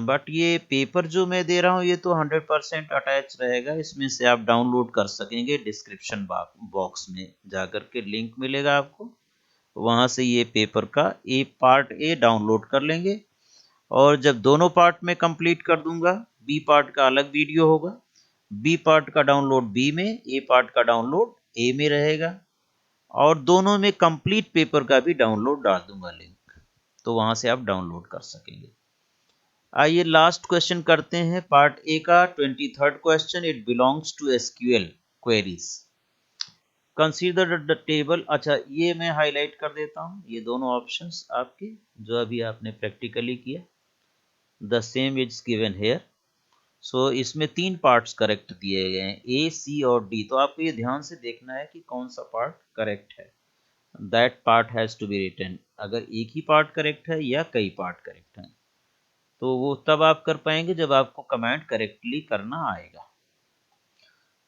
बट ये पेपर जो मैं दे रहा हूँ ये तो 100% अटैच रहेगा, इसमें से आप डाउनलोड कर सकेंगे, डिस्क्रिप्शन बॉक्स में जाकर के लिंक मिलेगा आपको, वहाँ से ये पेपर का पार्ट ए डाउनलोड कर लेंगे, और जब दोनों पार्ट में कंप्लीट कर दूंगा, बी पार्ट का अलग वीडियो होगा, बी पार्ट का डाउनलोड बी में, ए पार्ट का डाउनलोड ए में रहेगा, और दोनों में कंप्लीट पेपर का भी डाउनलोड डाल दूंगा लिंक, तो वहां से आप डाउनलोड कर सकेंगे। आइए लास्ट क्वेश्चन करते हैं पार्ट ए का 23rd question. It belongs to SQL queries. Consider the table. अच्छा, ये मैं हाईलाइट कर देता हूं, ये दोनों ऑप्शंस आपके जो अभी आपने प्रैक्टिकली किया, the same is given here. So इसमें 3 पार्ट्स करेक्ट दिए गए हैं, ए, सी और डी। तो आपको ये ध्यान से देखना है कि कौन सा पार्ट करेक्ट है। That part has to be written. अगर एक ही पार्ट करेक्ट है या कई पार्ट करेक्ट है, तो वो तब आप कर पाएंगे जब आपको कमांड करेक्टली करना आएगा।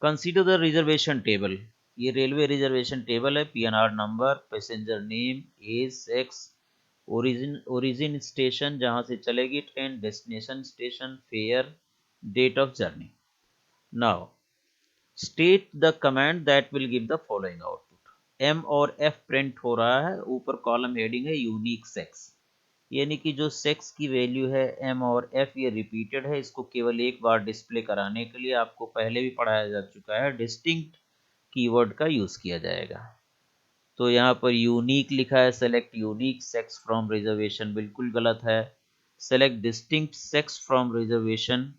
Consider the reservation table. ये रेलवे रिजर्वेशन टेबल है। PNR number, passenger name, age, sex, origin station जहां से चलेगी train, destination station, fare, date of journey. Now state the command that will give the following output. M और F print हो रहा है, ऊपर column heading है यूनिक सेक्स, यानी कि जो सेक्स की वैल्यू है एम और एफ, ये रिपीटेड है। इसको केवल एक बार डिस्प्ले कराने के लिए आपको पहले भी पढ़ाया जा चुका है, डिस्टिंक्ट कीवर्ड का यूज किया जाएगा। तो यहाँ पर यूनिक लिखा है, select unique sex from reservation, बिल्कुल गलत है। Select distinct sex from reservation,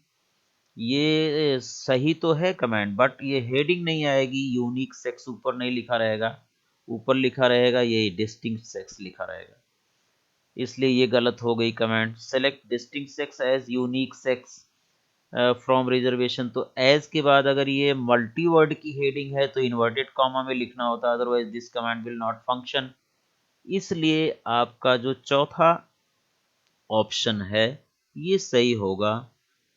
ये सही तो है कमांड, बट ये हेडिंग नहीं आएगी, यूनिक सेक्स ऊपर नहीं लिखा रहेगा, ऊपर लिखा रहेगा ये डिस्टिंक्ट सेक्स लिखा रहेगा, इसलिए ये गलत हो गई command. Select distinct sex as unique sex from reservation, तो एज के बाद अगर ये मल्टी वर्ड की हेडिंग है तो इन्वर्टेड कॉमा में लिखना होता है, otherwise this command will not function. इसलिए आपका जो चौथा ऑप्शन है ये सही होगा।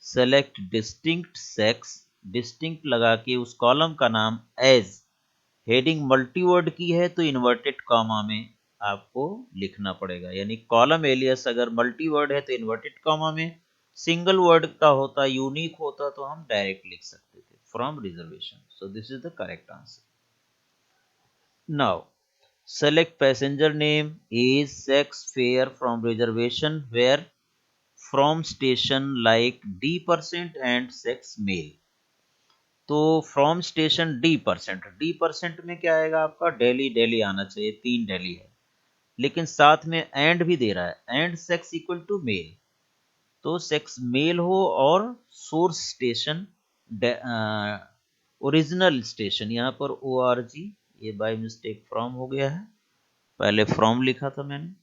सेलेक्ट डिस्टिंक्ट सेक्स, डिस्टिंक्ट लगा के उस कॉलम का नाम एज, हेडिंग मल्टीवर्ड की है तो इन्वर्टेड कॉमा में आपको लिखना पड़ेगा, यानी कॉलम एलियस अगर मल्टीवर्ड है तो इन्वर्टेड कॉमा में, सिंगल वर्ड का होता, यूनिक होता तो हम डायरेक्ट लिख सकते थे from reservation. So this is the correct answer. Now select passenger name, age, sex, fare from reservation, where from station like D% and sex male। तो फ्रॉम स्टेशन डी परसेंट में क्या आएगा आपका, दिल्ली, दिल्ली आना चाहिए, 3 दिल्ली है, लेकिन साथ में एंड भी दे रहा है, and sex equal to male, तो सेक्स मेल हो और सोर्स स्टेशन ओरिजिनल स्टेशन, यहाँ पर ORG, ये बाय मिस्टेक फ्रॉम हो गया है, पहले फ्रॉम लिखा था मैंने,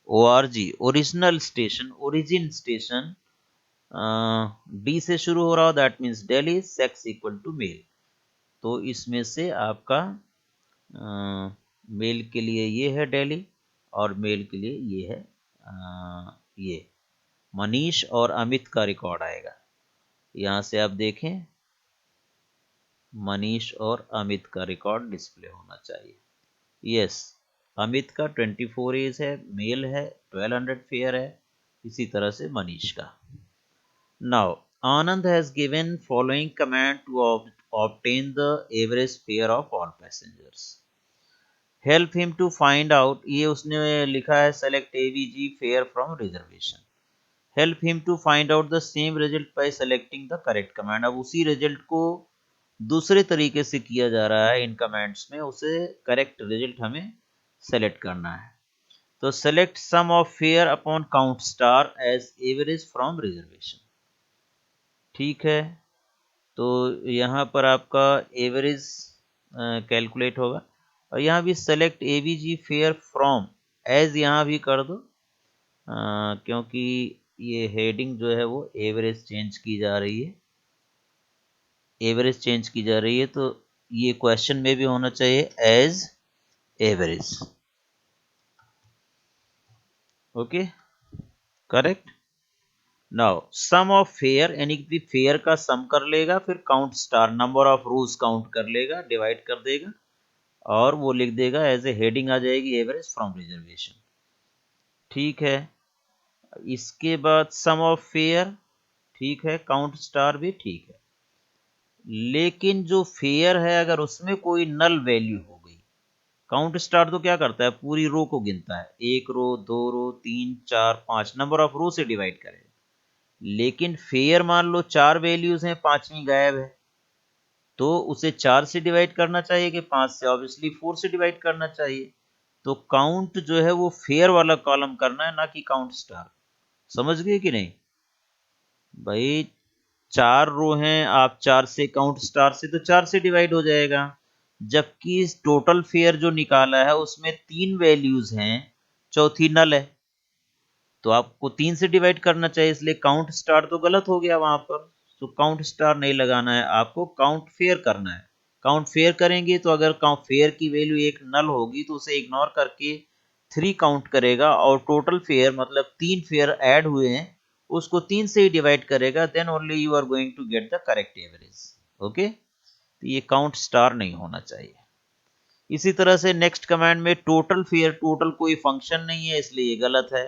ORG original station, origin station D से शुरू हो रहा हो, that means Delhi, sex equal to male. तो इसमें से आपका मेल के लिए ये है दिल्ली और मेल के लिए ये है ये मनीष और अमित का रिकॉर्ड आएगा। यहाँ से आप देखें, मनीष और अमित का रिकॉर्ड डिस्प्ले होना चाहिए। यस, अमित का 24 एज है, मेल है, 1200 फेयर है, इसी तरह से मनीष का। Now Anand has given following command to obtain the average fare of all passengers. Help him to find out, ये उसने लिखा है select AVG fare from reservation. Help him to find out the same result by selecting the correct command. अब उसी result को दूसरे तरीके से किया जा रहा है इन कमांड्स में, उसे करेक्ट रिजल्ट हमें सेलेक्ट करना है। तो select sum of fare upon count star as average from reservation. ठीक है, तो यहाँ पर आपका एवरेज कैलकुलेट होगा, और यहाँ भी select AVG fare from as यहाँ भी कर दो, क्योंकि ये हेडिंग जो है वो एवरेज चेंज की जा रही है, एवरेज चेंज की जा रही है, तो ये क्वेश्चन में भी होना चाहिए as average. Okay, correct. Now sum of fare, यानी कि फेयर का सम कर लेगा, फिर count star, number of rows count कर लेगा, डिवाइड कर देगा, और वो लिख देगा एज ए हेडिंग आ जाएगी एवरेज फ्रॉम रिजर्वेशन। ठीक है, इसके बाद सम ऑफ फेयर, ठीक है, काउंट स्टार भी ठीक है, लेकिन जो फेयर है अगर उसमें कोई नल वैल्यू हो गई, काउंट स्टार तो क्या करता है, पूरी रो को गिनता है, 1 रो, 2 रो, 3, 4, 5, नंबर ऑफ रो से डिवाइड करेगा। लेकिन फेयर मान लो 4 वैल्यूज हैं, 5वीं गायब है, तो उसे 4 से डिवाइड करना चाहिए कि 5 से? ऑब्वियसली 4 से डिवाइड करना चाहिए। तो काउंट जो है वो फेयर वाला कॉलम करना है, ना कि काउंट स्टार। समझ गए कि नहीं भाई? 4 रो हैं, आप 4 से काउंट स्टार से तो 4 से डिवाइड हो जाएगा, जबकि इस टोटल फेयर जो निकाला है उसमें 3 वैल्यूज हैं, चौथी नल है, तो आपको 3 से डिवाइड करना चाहिए, इसलिए काउंट स्टार तो गलत हो गया वहां पर। तो काउंट स्टार नहीं लगाना है, आपको काउंट फेयर करना है। काउंट फेयर करेंगे तो अगर काउंट फेयर की वैल्यू एक नल होगी तो उसे इग्नोर करके 3 काउंट करेगा, और टोटल फेयर मतलब 3 फेयर ऐड हुए हैं उसको 3 से ही डिवाइड करेगा, then only you are going to get the correct average. Okay, तो ये काउंट स्टार नहीं होना चाहिए। इसी तरह से नेक्स्ट कमांड में टोटल फेयर, टोटल कोई फंक्शन नहीं है इसलिए ये गलत है।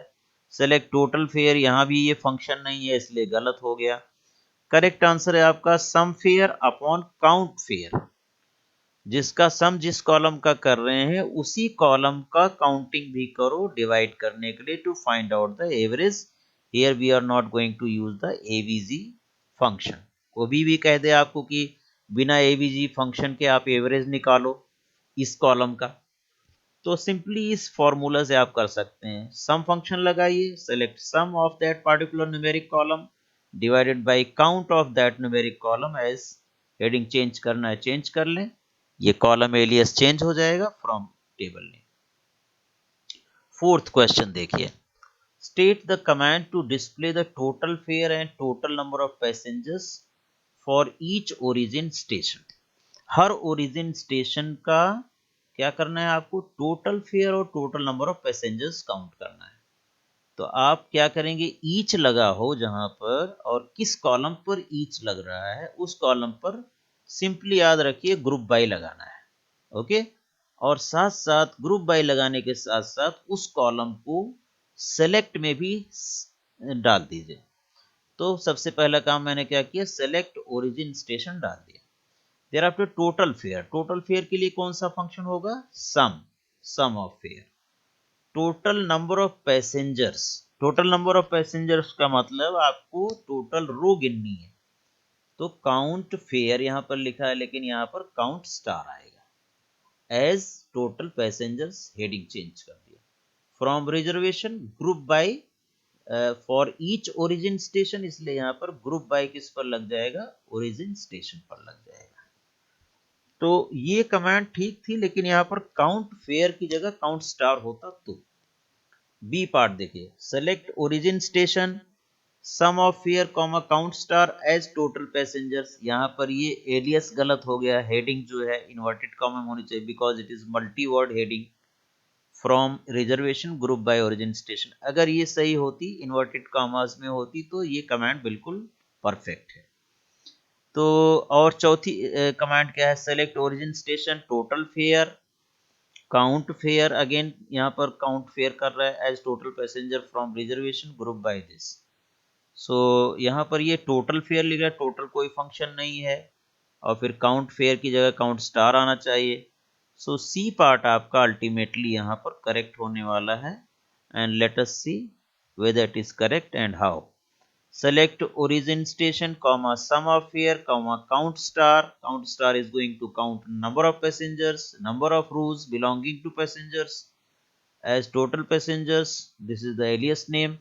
सेलेक्ट टोटल फेयर, यहां भी ये फंक्शन नहीं है इसलिए गलत हो गया। करेक्ट आंसर है आपका सम फेयर अपॉन काउंट फेयर। जिसका सम जिस कॉलम का कर रहे हैं उसी कॉलम का काउंटिंग भी करो डिवाइड करने के लिए, to find out the average. Here we are not going to use the AVG function. कोई भी कह दे आपको कि बिना एवीजी फंक्शन के आप एवरेज निकालो इस कॉलम का, तो सिंपली इस फॉर्मूला से आप कर सकते हैं। सम फंक्शन लगाइए, select sum of that particular numeric column divided by count of that numeric column. As heading change करना है चेंज कर लें, ये कॉलम एलियस चेंज हो जाएगा from table name. Fourth question देखिए, state the command to display the total fare and total number of passengers for each origin station. हर origin station का क्या करना है आपको? टोटल फेयर और total number of passengers count करना है। तो आप क्या करेंगे, ईच लगा हो जहां पर, और किस कॉलम पर ईच लग रहा है उस कॉलम पर सिंपली याद रखिए ग्रुप बाय लगाना है। ओके, और साथ साथ ग्रुप बाय लगाने के साथ साथ उस कॉलम को सेलेक्ट में भी डाल दीजिए। तो सबसे पहला काम मैंने क्या किया, सेलेक्ट ओरिजिन स्टेशन डाल दिया। Thereafter total fare, total fare के लिए कौन सा फंक्शन होगा? Sum, sum of fare. Total number of passengers, total number of passengers का मतलब आपको टोटल रो गिननी है, तो काउंट फेयर यहां पर लिखा है लेकिन यहां पर काउंट स्टार आएगा। As total passengers heading change कर दिया। From reservation group by for each origin station, इसलिए यहां पर ग्रुप बाय किस पर लग जाएगा? ओरिजिन स्टेशन पर लग जाएगा। तो ये कमांड ठीक थी, लेकिन यहां पर काउंट फेयर की जगह काउंट स्टार होता तो। बी पार्ट देखिए, select origin station sum of fare comma count star as total passengers. यहां पर ये एलियस गलत हो गया, हेडिंग जो है इन्वर्टेड कॉमा में होनी चाहिए because it is multi word heading. From reservation group bye origin station, अगर ये सही होती इन्वर्टेड कॉमास में होती तो ये कमांड बिल्कुल परफेक्ट है। तो और चौथी कमांड क्या है, select origin station total fare count fare, again यहाँ पर काउंट फेयर कर रहा है as total passenger from reservation group by this. So यहाँ पर ये टोटल फेयर लिखा है, टोटल कोई फंक्शन नहीं है, और फिर काउंट फेयर की जगह काउंट स्टार आना चाहिए। सो सी पार्ट आपका अल्टीमेटली यहाँ पर करेक्ट होने वाला है, and let us see whether it is correct and how. Select origin station comma sum of fare comma count star. Count star is going to count number of passengers, number of rows belonging to passengers as total passengers. This is the alias name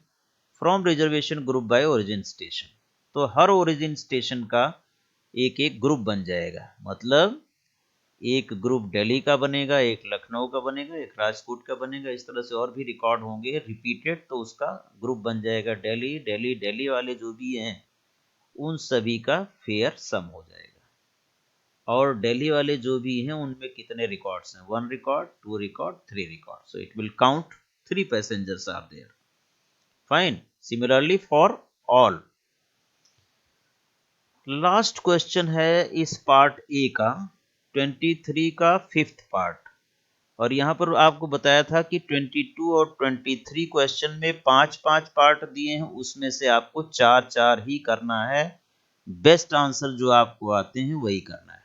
from reservation group by origin station. तो हर origin station का एक एक group बन जाएगा, मतलब एक group Delhi का बनेगा, एक लखनऊ का बनेगा, एक राजकोट का बनेगा, इस तरह से और भी रिकॉर्ड होंगे रिपीटेड, तो उसका ग्रुप बन जाएगा दिल्ली। दिल्ली दिल्ली वाले जो भी हैं उन सभी का फेयर सम हो जाएगा, और दिल्ली वाले जो भी हैं उनमें कितने रिकॉर्ड्स हैं, 1 record, 2 record, 3 record, so it will count 3 passengers are there. Fine, similarly for all. Last question है इस पार्ट ए का, 23 का 5th पार्ट। और यहाँ पर आपको बताया था कि 22 और 23 क्वेश्चन में 5-5 पार्ट दिए हैं, उसमें से आपको 4-4 ही करना है। बेस्ट आंसर जो आपको आते हैं वही करना है।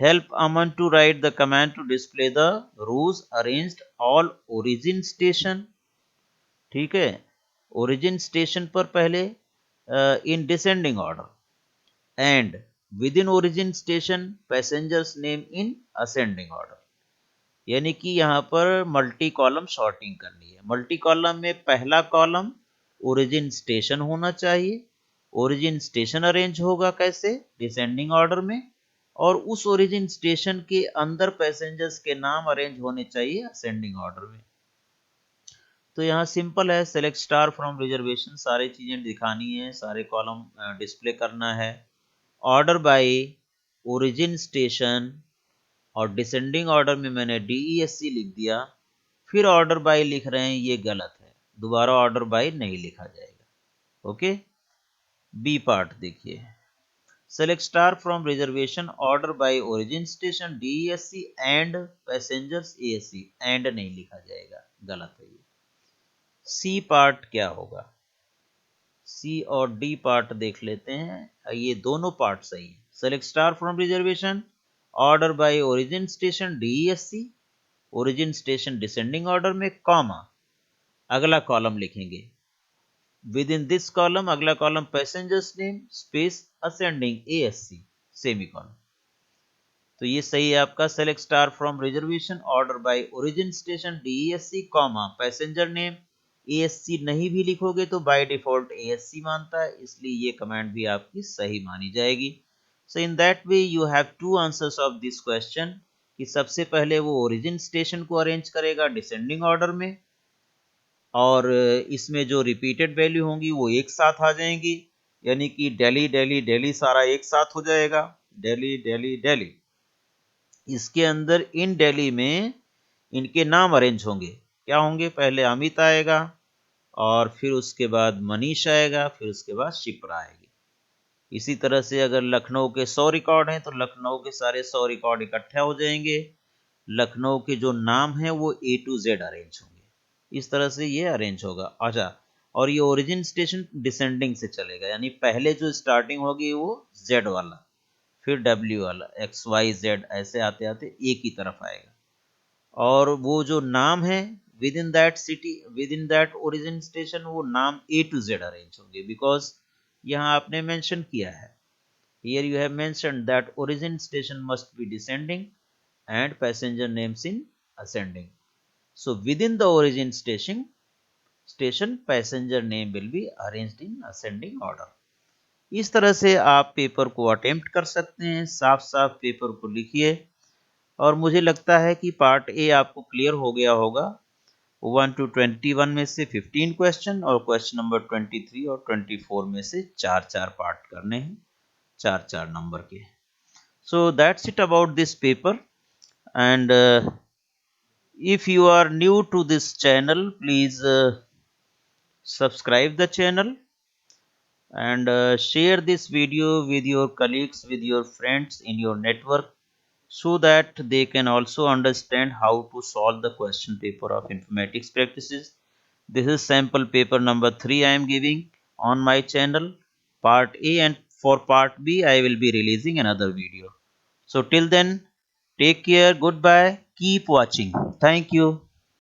Help Aman to write the command to display the rows arranged all origin station. ठीक है, ओरिजिन स्टेशन पर पहले in descending order, and within origin station passengers name in ascending order. यानी कि यहाँ पर मल्टी कॉलम शॉर्टिंग करनी है। मल्टी कॉलम में पहला कॉलम ओरिजिन स्टेशन होना चाहिए। ओरिजिन स्टेशन अरेंज होगा कैसे? डिसेंडिंग ऑर्डर में। और उस ओरिजिन स्टेशन के अंदर पैसेंजर्स के नाम अरेंज होने चाहिए असेंडिंग ऑर्डर में। तो यहाँ सिंपल है, सेलेक्ट स्टार फ्रॉम रिजर्वेशन, सारी चीजें दिखानी है, सारे कॉलम डिस्प्ले करना है। ऑर्डर बाय ओरिजिन स्टेशन और डिसेंडिंग ऑर्डर में मैंने DESC लिख दिया। फिर ऑर्डर बाय लिख रहे हैं, ये गलत है, दोबारा ऑर्डर बाय नहीं लिखा जाएगा। ओके। बी पार्ट देखिए, select star from reservation order by origin station DESC and passengers ASC, and नहीं लिखा जाएगा, गलत है ये। सी पार्ट क्या होगा? सी और डी पार्ट देख लेते हैं, ये दोनों पार्ट सही है। Select star from reservation order by origin station DESC, origin station descending order में कॉमा, अगला कॉलम लिखेंगे विद इन दिस कॉलम, अगला column passengers name space ascending ASC semicolon. तो ये सही है आपका। Select star from reservation order by origin station DESC comma passenger name ASC नहीं भी लिखोगे तो बाय डिफॉल्ट ASC मानता है, इसलिए ये कमांड भी आपकी सही मानी जाएगी। So in that way you have two answers of this question, कि सबसे पहले वो ओरिजिन स्टेशन को अरेंज करेगा डिसेंडिंग ऑर्डर में, और इसमें जो रिपीटेड वैल्यू होंगी वो एक साथ आ जाएंगी, यानी कि दिल्ली दिल्ली दिल्ली सारा एक साथ हो जाएगा, दिल्ली दिल्ली दिल्ली। इसके अंदर इन दिल्ली में इनके नाम अरेंज होंगे, क्या होंगे? पहले अमित आएगा, और फिर उसके बाद मनीष आएगा, फिर उसके बाद शिप्रा आएगी। इसी तरह से अगर लखनऊ के 100 रिकॉर्ड हैं तो लखनऊ के सारे 100 रिकॉर्ड इकट्ठे हो जाएंगे, लखनऊ के जो नाम हैं वो A to Z अरेंज होंगे। इस तरह से ये अरेंज होगा। अच्छा, और ये ओरिजिन स्टेशन डिसेंडिंग से चलेगा, यानी पहले जो स्टार्टिंग होगी वो Z वाला, फिर W वाला, XYZ ऐसे आते आते एक ही तरफ आएगा। और वो जो नाम है with in that city, with in that origin station, वो नाम A to Z अरेंज होंगे, बिकॉज यहाँ आपने मेंशन किया है, here you have mentioned that origin station must be descending and passenger names in ascending. So within the origin station passenger name will be arranged in ascending order. इस तरह से आप paper को attempt कर सकते हैं, साफ साफ पेपर को लिखिए। और मुझे लगता है कि पार्ट ए आपको क्लियर हो गया होगा। 1 to 21 में से 15 क्वेश्चन और क्वेश्चन नंबर 23 और 24 में से 4 पार्ट करने हैं, 4 नंबर के। So that's it about this paper. And if you are new to this channel, please subscribe the channel and share this video with your colleagues, with your friends in your network, so that they can also understand how to solve the question paper of informatics practices. This is sample paper number 3 I am giving on my channel, part A, and for part B I will be releasing another video. So till then, take care, goodbye, keep watching. Thank you.